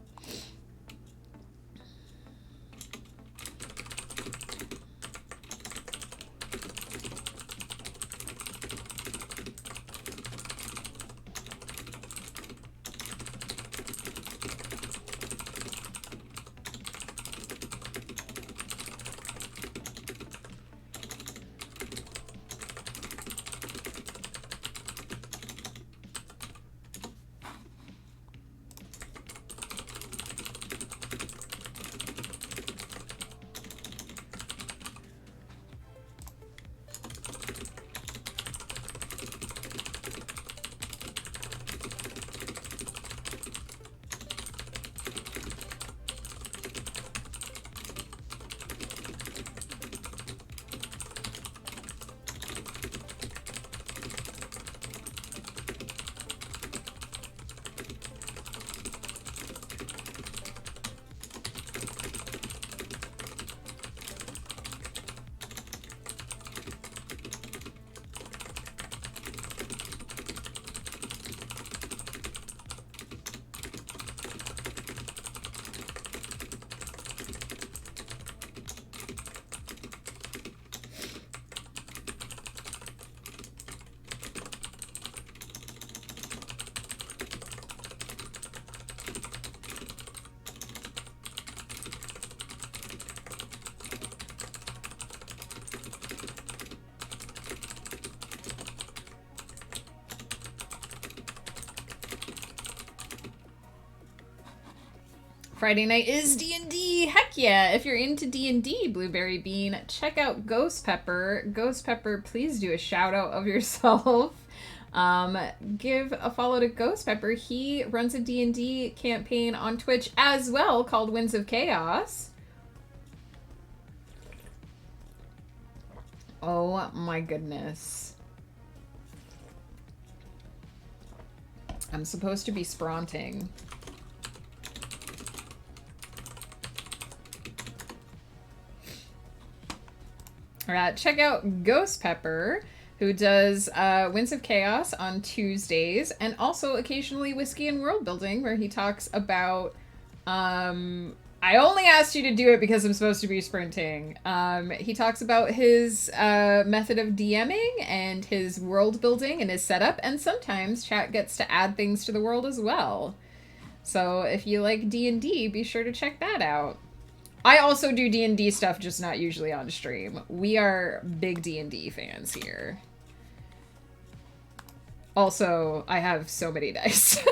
Friday night is D&D. Heck yeah. If you're into D&D, Blueberry Bean, check out Ghost Pepper. Ghost Pepper, please do a shout out of yourself. Give a follow to Ghost Pepper. He runs a D&D campaign on Twitch as well called Winds of Chaos. Oh my goodness. I'm supposed to be spronting. Check out Ghost Pepper, who does Winds of Chaos on Tuesdays, and also occasionally Whiskey and World Building, where he talks about... I only asked you to do it because I'm supposed to be sprinting. He talks about his method of DMing and his world building and his setup, and sometimes chat gets to add things to the world as well. So if you like D&D, be sure to check that out. I also do D&D stuff, just not usually on stream. We are big D&D fans here. Also, I have so many dice.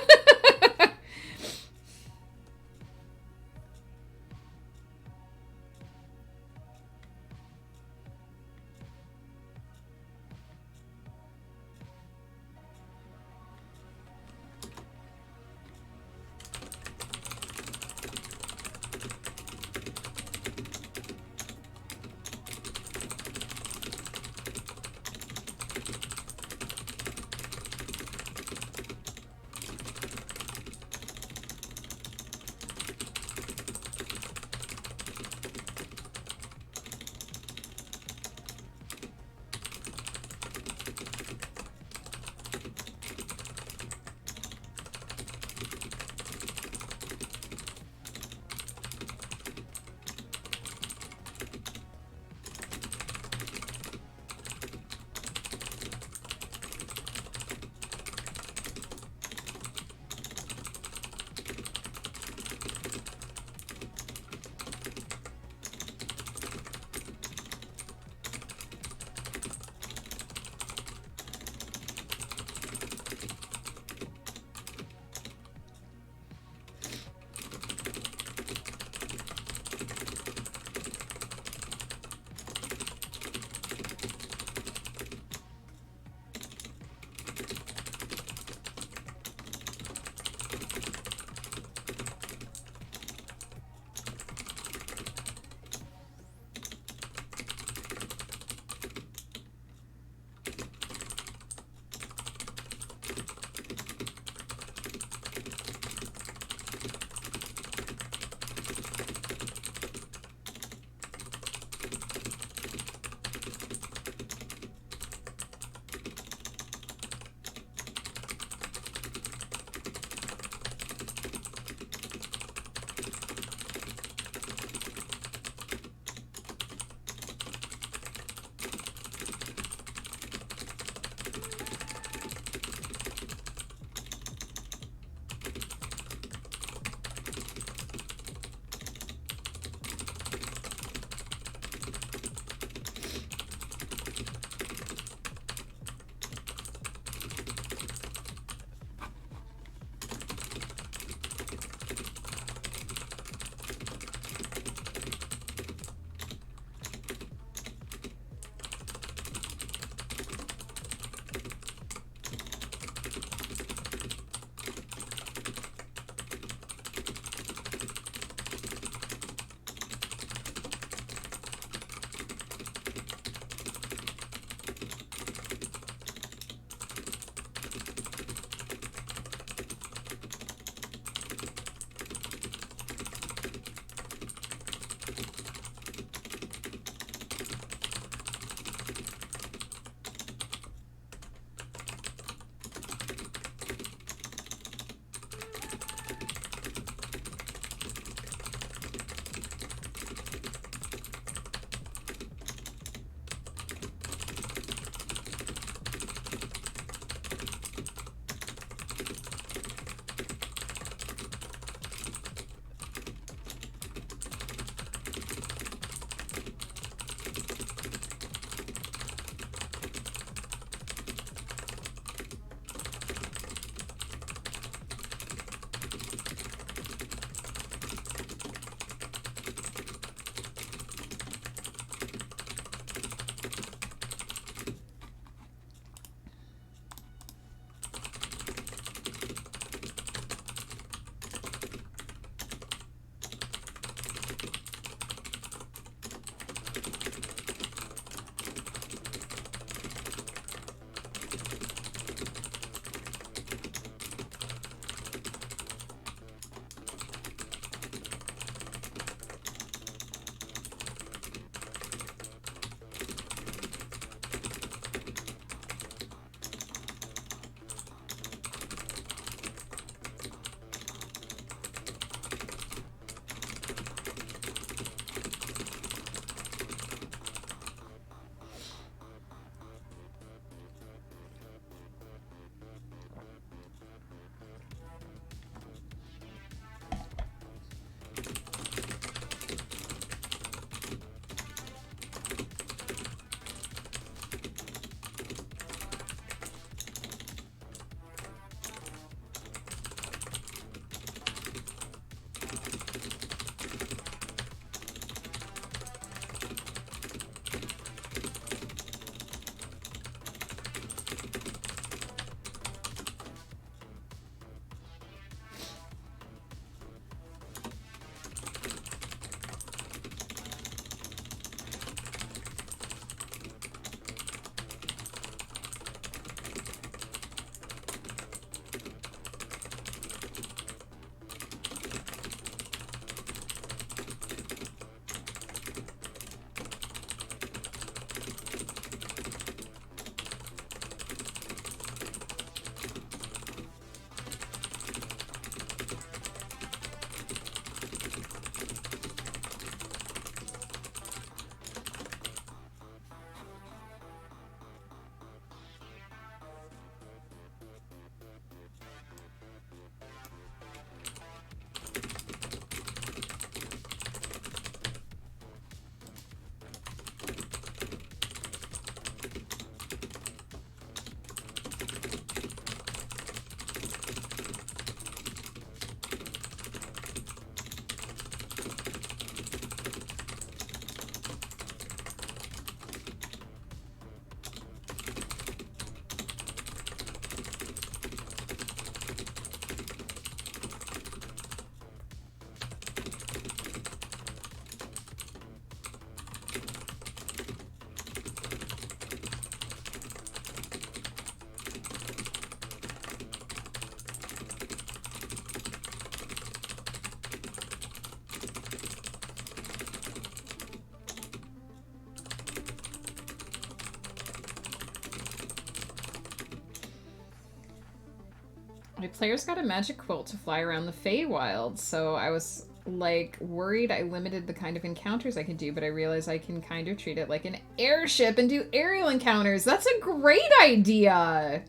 My players got a magic quilt to fly around the Feywild, so I was like worried I limited the kind of encounters I can do, but I realized I can kind of treat it like an airship and do aerial encounters. That's a great idea.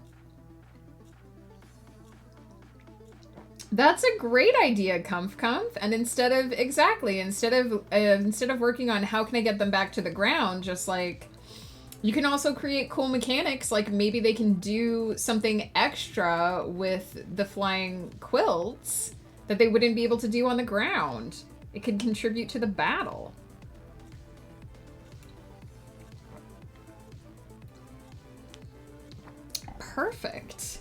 That's a great idea, Comf. And instead of working on how can I get them back to the ground, just like you can also create cool mechanics, like maybe they can do something extra with the flying quilts that they wouldn't be able to do on the ground. It could contribute to the battle. Perfect.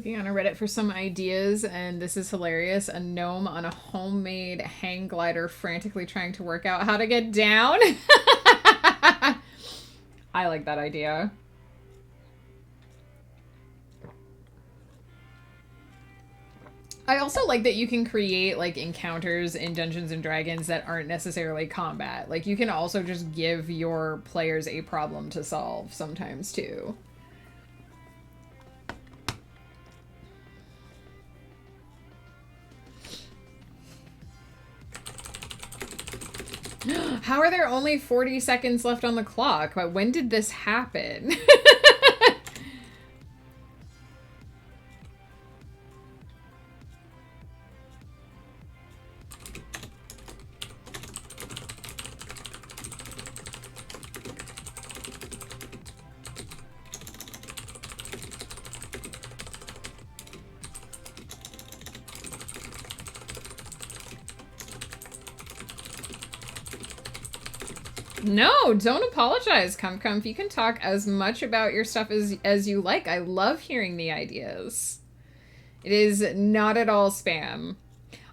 Looking on a Reddit for some ideas, and this is hilarious. A gnome on a homemade hang glider frantically trying to work out how to get down. I like that idea. I also like that you can create like encounters in Dungeons and Dragons that aren't necessarily combat. Like you can also just give your players a problem to solve sometimes too. How are there only 40 seconds left on the clock? But when did this happen? No, don't apologize, Comf. You can talk as much about your stuff as you like. I love hearing the ideas. It is not at all spam.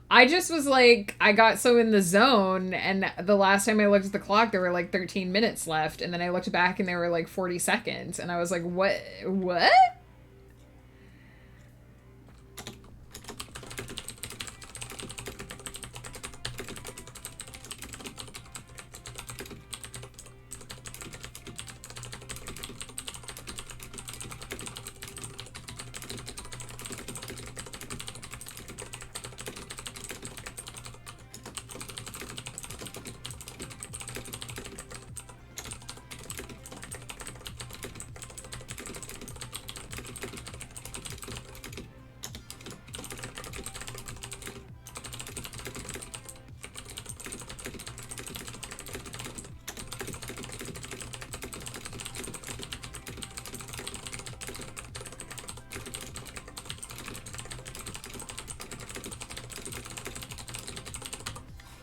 I just was like, I got so in the zone, and the last time I looked at the clock, there were like 13 minutes left, and then I looked back and there were like 40 seconds, and I was like, what?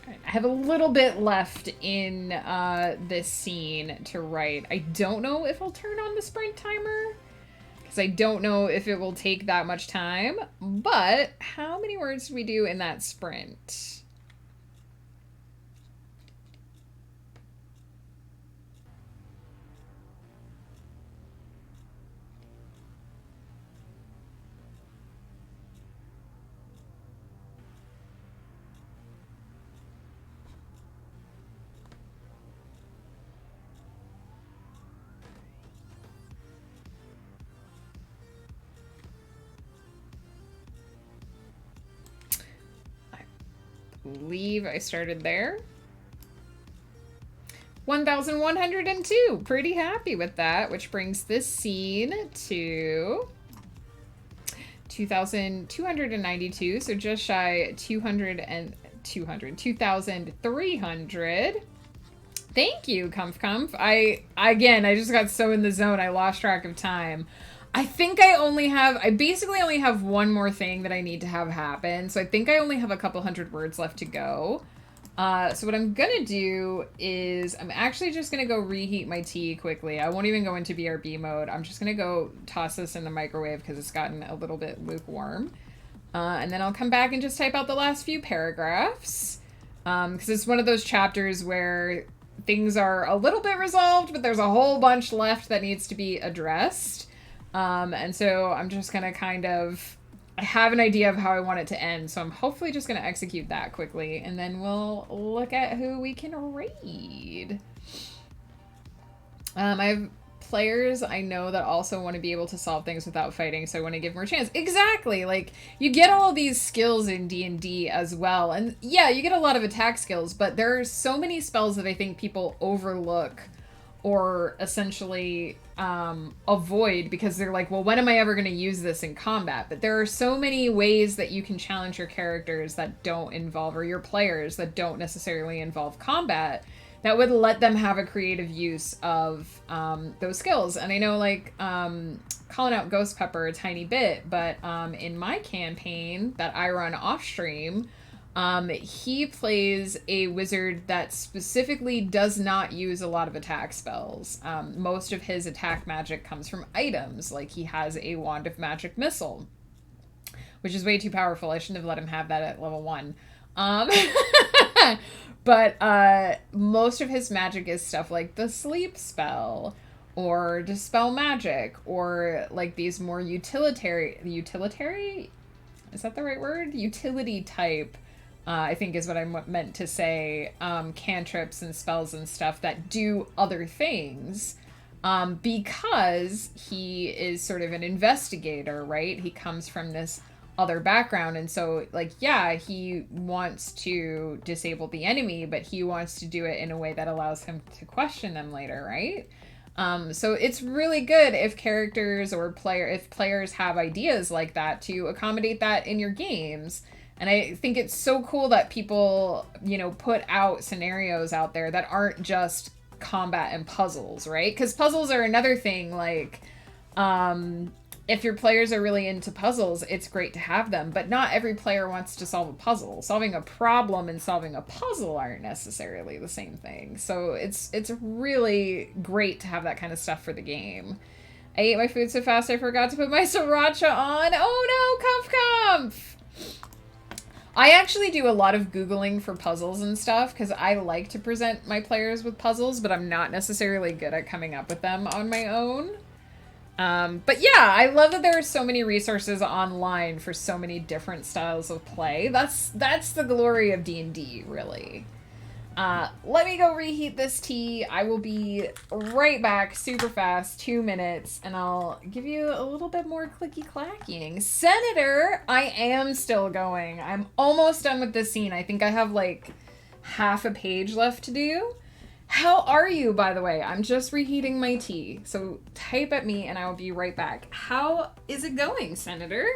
I have a little bit left in this scene to write. I don't know if I'll turn on the sprint timer, because I don't know if it will take that much time, but how many words did we do in that sprint? Believe I started there. 1,102. Pretty happy with that, which brings this scene to 2,292, so just shy 2,300. Thank you, Comf. I just got so in the zone, I lost track of time. I think I basically only have one more thing that I need to have happen. So I think I only have a couple hundred words left to go. So what I'm gonna do is I'm actually just gonna go reheat my tea quickly. I won't even go into BRB mode. I'm just gonna go toss this in the microwave because it's gotten a little bit lukewarm. And then I'll come back and just type out the last few paragraphs. Because it's one of those chapters where things are a little bit resolved, but there's a whole bunch left that needs to be addressed. And so I'm just gonna I have an idea of how I want it to end, so I'm hopefully just gonna execute that quickly, and then we'll look at who we can raid. I have players I know that also want to be able to solve things without fighting, so I want to give more chance. Exactly! Like, you get all these skills in D&D as well, and yeah, you get a lot of attack skills, but there are so many spells that I think people overlook or essentially avoid because they're like, well, when am I ever going to use this in combat? But there are so many ways that you can challenge your characters that don't involve, or your players that don't necessarily involve combat, that would let them have a creative use of those skills. And I know, like, calling out Ghost Pepper a tiny bit, but in my campaign that I run off stream, he plays a wizard that specifically does not use a lot of attack spells. Most of his attack magic comes from items, like he has a Wand of Magic Missile. which is way too powerful. I shouldn't have let him have that at level 1. Um, but most of his magic is stuff like the sleep spell or dispel magic or like these more utilitarian, is that the right word? Utility type, I think is what I meant to say, cantrips and spells and stuff that do other things, because he is sort of an investigator, right? He comes from this other background, and so, like, yeah, he wants to disable the enemy, but he wants to do it in a way that allows him to question them later, right? So it's really good if characters or players have ideas like that to accommodate that in your games. And I think it's so cool that people, you know, put out scenarios out there that aren't just combat and puzzles, right? Because puzzles are another thing, like, if your players are really into puzzles, it's great to have them, but not every player wants to solve a puzzle. Solving a problem and solving a puzzle aren't necessarily the same thing. So it's really great to have that kind of stuff for the game. I ate my food so fast I forgot to put my sriracha on. Oh no, Comf! I actually do a lot of Googling for puzzles and stuff because I like to present my players with puzzles, but I'm not necessarily good at coming up with them on my own. But yeah, I love that there are so many resources online for so many different styles of play. That's the glory of D&D, really. Let me go reheat this tea. I will be right back super fast, 2 minutes, and I'll give you a little bit more clicky-clacking. Senator, I am still going. I'm almost done with this scene. I think I have like half a page left to do. How are you, by the way? I'm just reheating my tea. So type at me and I will be right back. How is it going, Senator?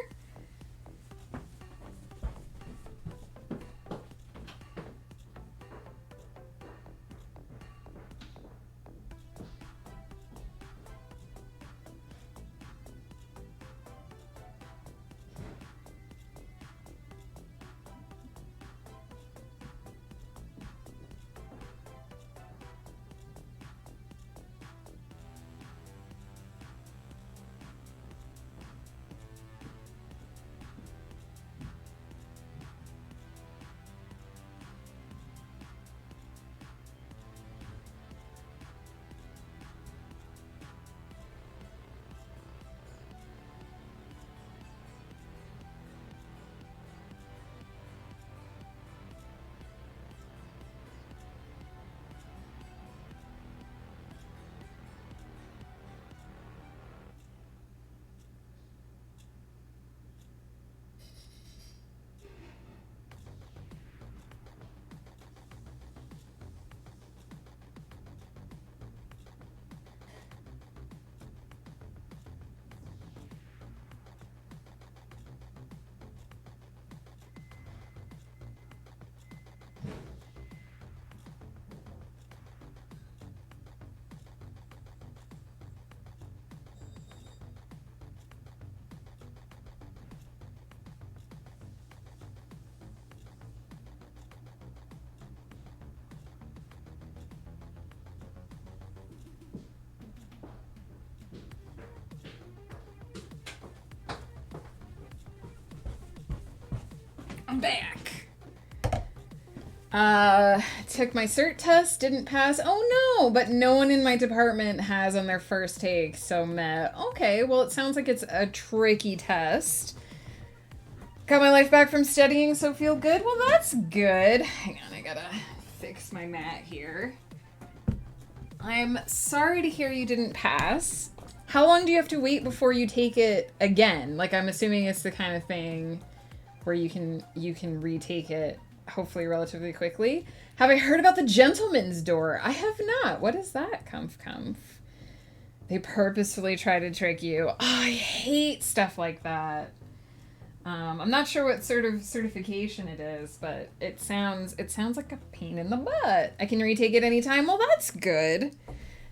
I'm back. Took my cert test, didn't pass. Oh no, but no one in my department has on their first take, so meh. Okay, well it sounds like it's a tricky test. Got my life back from studying, so feel good? Well, that's good. Hang on, I gotta fix my mat here. I'm sorry to hear you didn't pass. How long do you have to wait before you take it again? Like, I'm assuming it's the kind of thing where you can retake it hopefully relatively quickly. Have I heard about the gentleman's door? I have not. What is that? Comf. They purposefully try to trick you. Oh, I hate stuff like that. I'm not sure what sort of certification it is, but it sounds like a pain in the butt. I can retake it anytime. Well, that's good.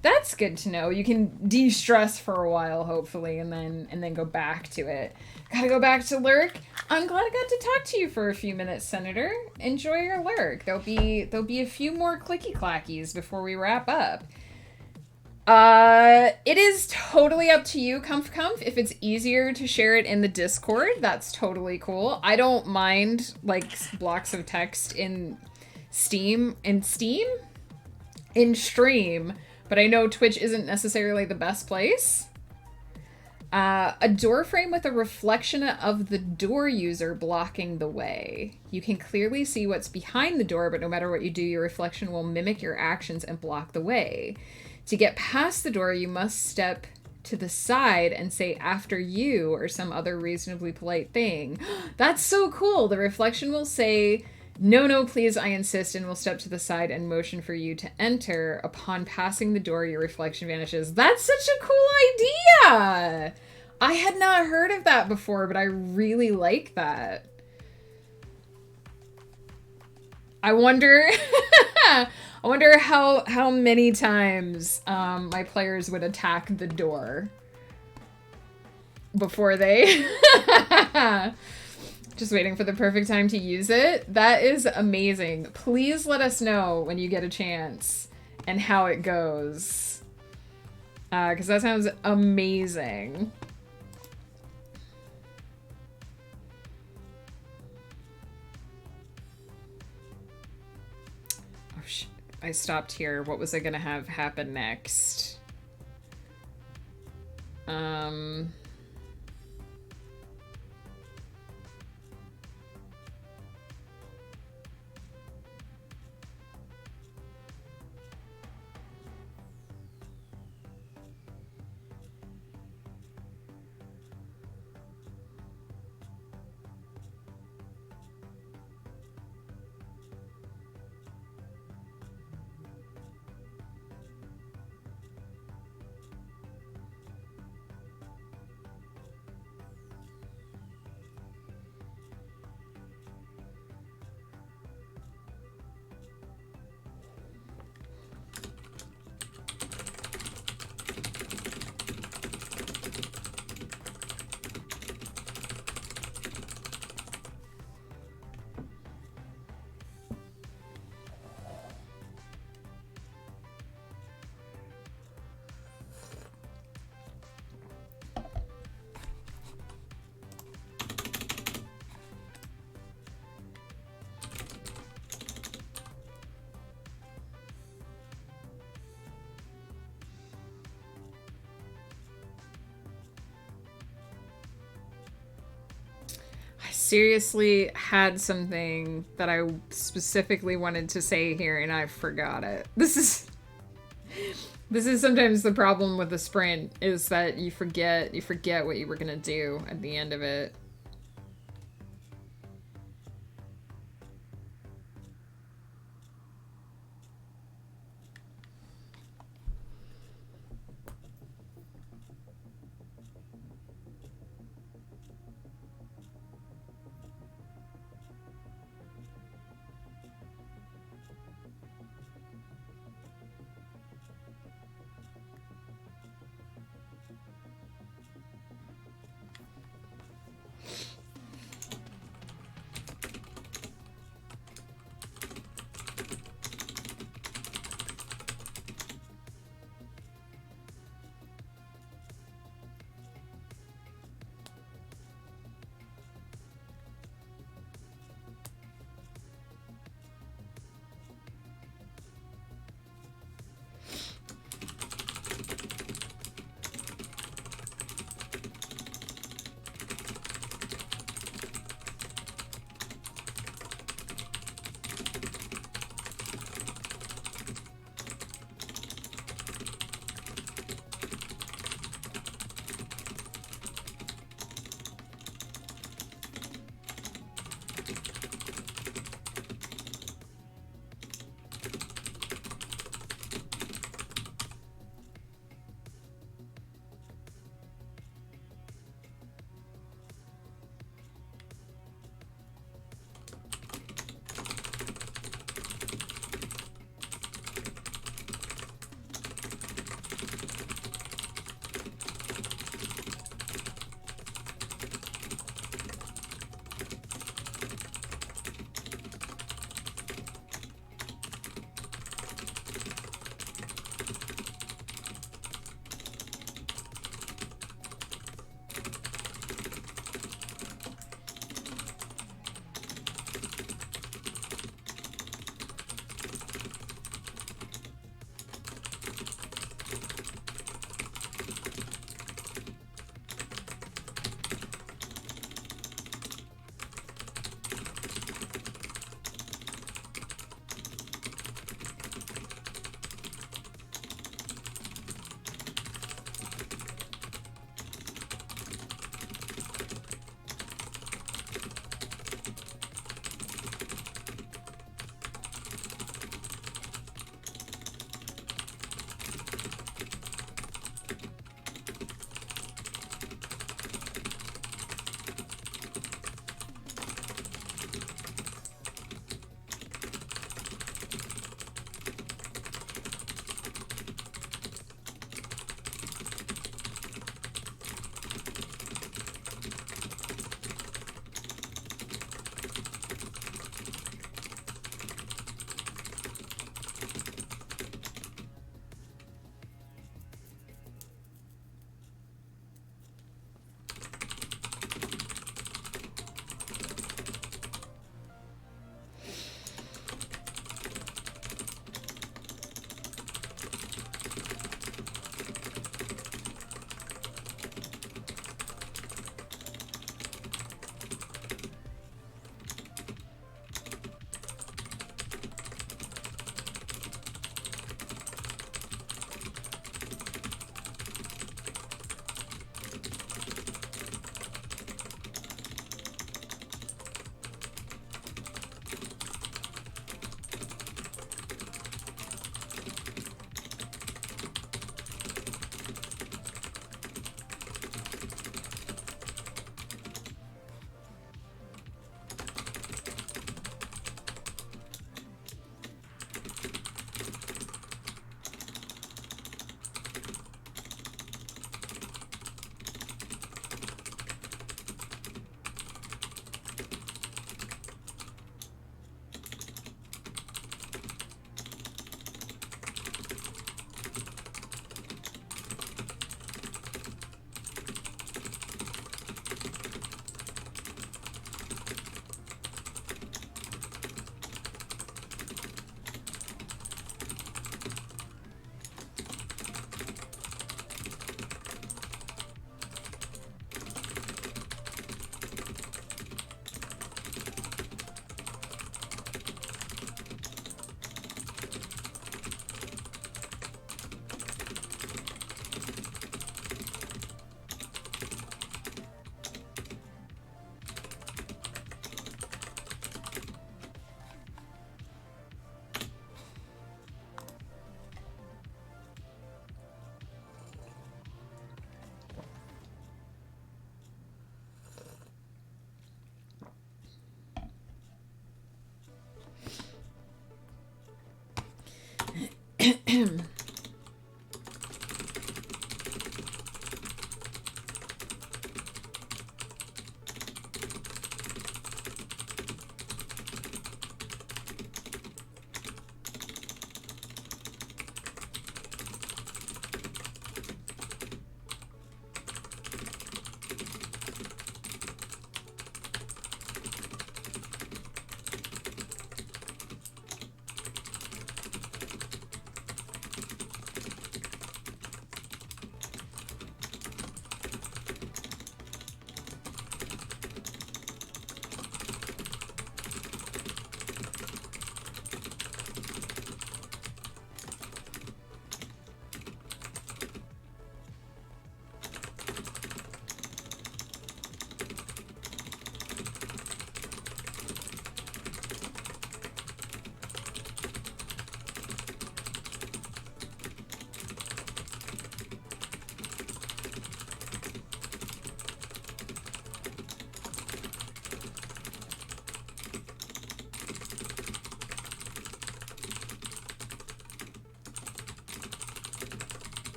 That's good to know. You can de-stress for a while, hopefully, and then go back to it. Gotta go back to lurk. I'm glad I got to talk to you for a few minutes, Senator. Enjoy your lurk. There'll be a few more clicky clackies before we wrap up. It is totally up to you, Comf. If it's easier to share it in the Discord, that's totally cool. I don't mind like blocks of text in Steam in stream, but I know Twitch isn't necessarily the best place. A door frame with a reflection of the door user blocking the way. You can clearly see what's behind the door, but no matter what you do, your reflection will mimic your actions and block the way. To get past the door, you must step to the side and say after you or some other reasonably polite thing. That's so cool. The reflection will say, no, no, please, I insist, and will step to the side and motion for you to enter. Upon passing the door, your reflection vanishes. That's such a cool idea! I had not heard of that before, but I really like that. I wonder I wonder how many times my players would attack the door before they just waiting for the perfect time to use it. That is amazing. Please let us know when you get a chance and how it goes. Because that sounds amazing. Oh, I stopped here. What was I gonna have happen next? Seriously had something that I specifically wanted to say here and I forgot it. This is sometimes the problem with the sprint, is that you forget what you were gonna do at the end of it.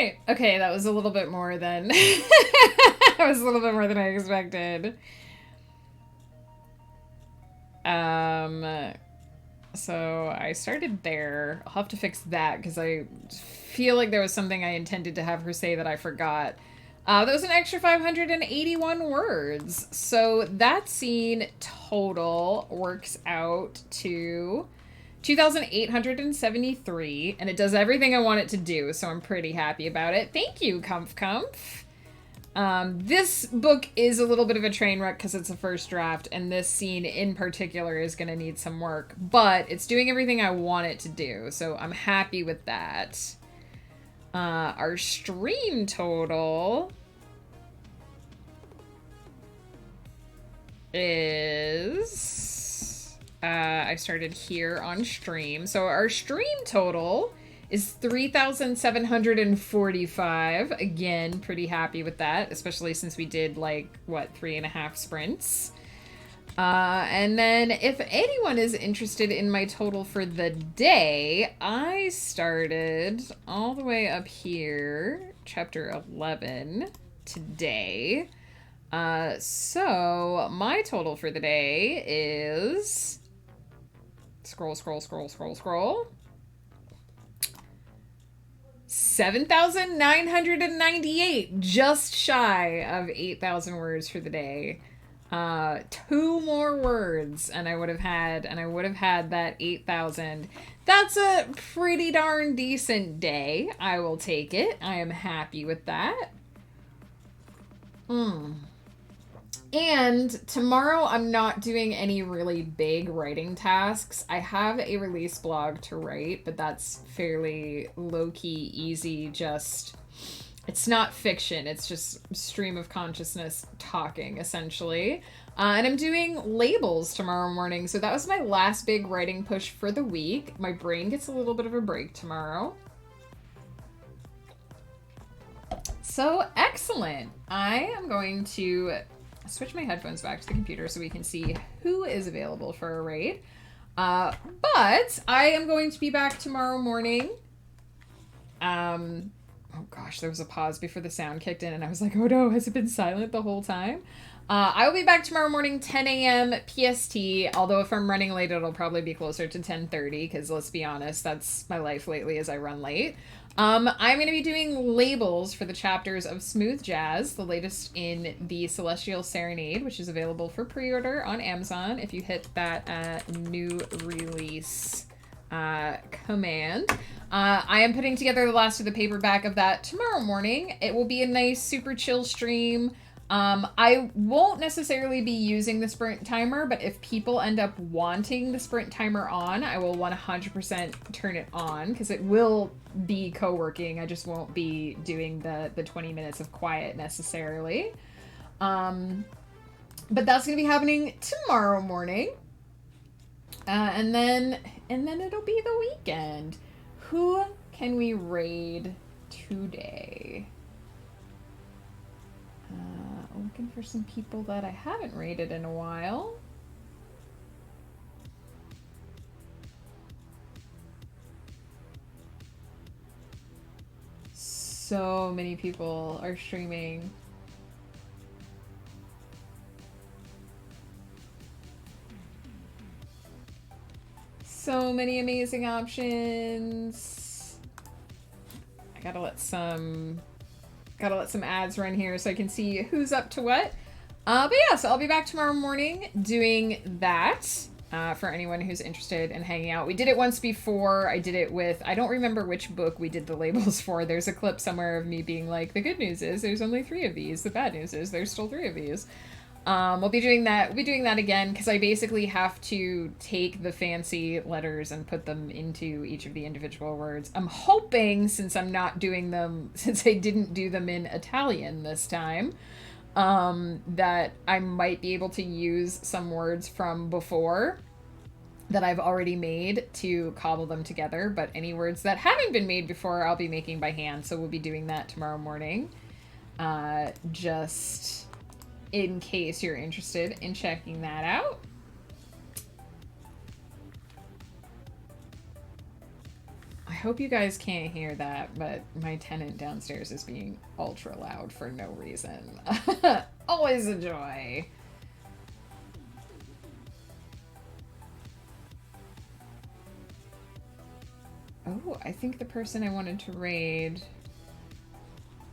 right. Okay, that was a little bit more than that was a little bit more than I expected. So I started there. I'll have to fix that because I feel like there was something I intended to have her say that I forgot. That was an extra 581 words. So that scene total works out to 2,873, and it does everything I want it to do, so I'm pretty happy about it. Thank you, Comf Comf. This book is a little bit of a train wreck because it's a first draft, and this scene in particular is going to need some work, but it's doing everything I want it to do, so I'm happy with that. Our stream total is... I started here on stream, so our stream total is 3,745. Again, pretty happy with that, especially since we did, like, what, 3.5 sprints. And then if anyone is interested in my total for the day, I started all the way up here, chapter 11, today. So my total for the day is... Scroll. 7,998, just shy of 8,000 words for the day. 2 more words and I would have had that 8,000. That's a pretty darn decent day. I will take it. I am happy with that. And tomorrow I'm not doing any really big writing tasks. I have a release blog to write, but that's fairly low-key, easy, just... It's not fiction, it's just stream of consciousness talking, essentially. And I'm doing labels tomorrow morning, so that was my last big writing push for the week. My brain gets a little bit of a break tomorrow. So, excellent. I am going to switch my headphones back to the computer so we can see who is available for a raid. But I am going to be back tomorrow morning. Oh gosh, there was a pause before the sound kicked in and I was like, oh no, has it been silent the whole time? I will be back tomorrow morning, 10 a.m. PST, although if I'm running late, it'll probably be closer to 10:30, because let's be honest, that's my life lately as I run late. I'm going to be doing labels for the chapters of Smooth Jazz, the latest in the Celestial Serenade, which is available for pre-order on Amazon if you hit that new release command. I am putting together the last of the paperback of that tomorrow morning. It will be a nice, super chill stream. I won't necessarily be using the sprint timer, but if people end up wanting the sprint timer on, I will 100% turn it on, because it will be co-working. I just won't be doing the 20 minutes of quiet necessarily. But that's going to be happening tomorrow morning. And then it'll be the weekend. Who can we raid today? Looking for some people that I haven't raided in a while. So many people are streaming. So many amazing options. I gotta let some ads run here so I can see who's up to what. But yeah, so I'll be back tomorrow morning doing that for anyone who's interested in hanging out. We did it once before. I did it with, I don't remember which book we did the labels for. There's a clip somewhere of me being like, the good news is there's only 3 of these. The bad news is there's still 3 of these. We'll be doing that again, because I basically have to take the fancy letters and put them into each of the individual words. I'm hoping, since I didn't do them in Italian this time, that I might be able to use some words from before that I've already made to cobble them together, but any words that haven't been made before I'll be making by hand, so we'll be doing that tomorrow morning. Just in case you're interested in checking that out. I hope you guys can't hear that, but my tenant downstairs is being ultra loud for no reason. Always a joy. Oh, I think the person I wanted to raid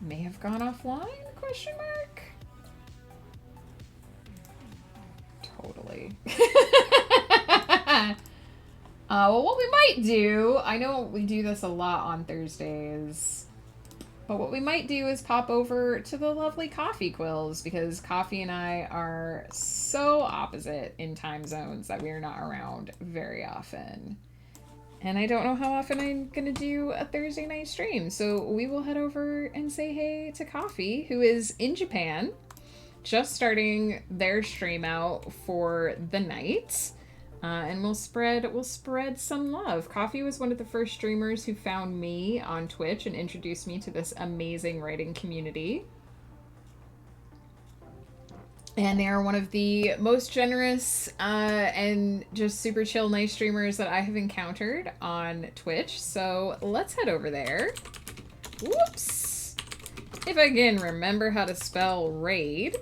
may have gone offline? Question mark? Totally. Well, what we might do, I know we do this a lot on Thursdays, but what we might do is pop over to the lovely Coffee Quills, because Coffee and I are so opposite in time zones that we are not around very often. And I don't know how often I'm gonna do a Thursday night stream, so we will head over and say hey to Coffee, who is in Japan, just starting their stream out for the night. And we'll spread some love. Coffee was one of the first streamers who found me on Twitch and introduced me to this amazing writing community. And they are one of the most generous and just super chill, nice streamers that I have encountered on Twitch. So let's head over there. Whoops! If I can remember how to spell raid.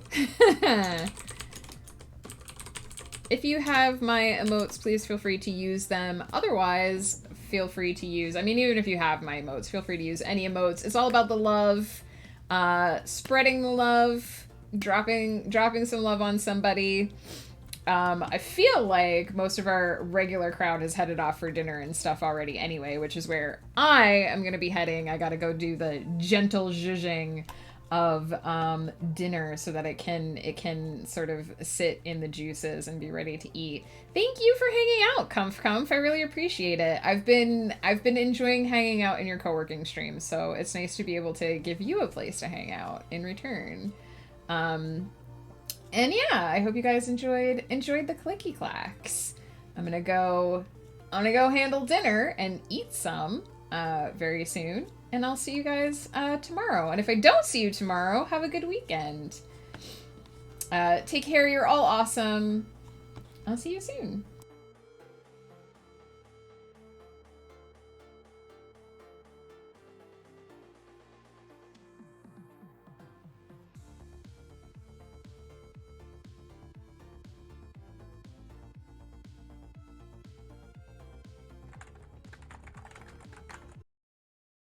If you have my emotes, please feel free to use them. Otherwise, feel free to use, I mean, even if you have my emotes, feel free to use any emotes. It's all about the love, spreading the love, dropping some love on somebody. I feel like most of our regular crowd has headed off for dinner and stuff already anyway, which is where I am going to be heading. I got to go do the gentle zhuzhing of dinner so that it can sort of sit in the juices and be ready to eat. Thank you for hanging out, Comf. I really appreciate it. I've been enjoying hanging out in your co-working streams, so it's nice to be able to give you a place to hang out in return. And yeah, I hope you guys enjoyed the clicky clacks. I'm gonna go handle dinner and eat some very soon. And I'll see you guys tomorrow. And if I don't see you tomorrow, have a good weekend. Take care. You're all awesome. I'll see you soon.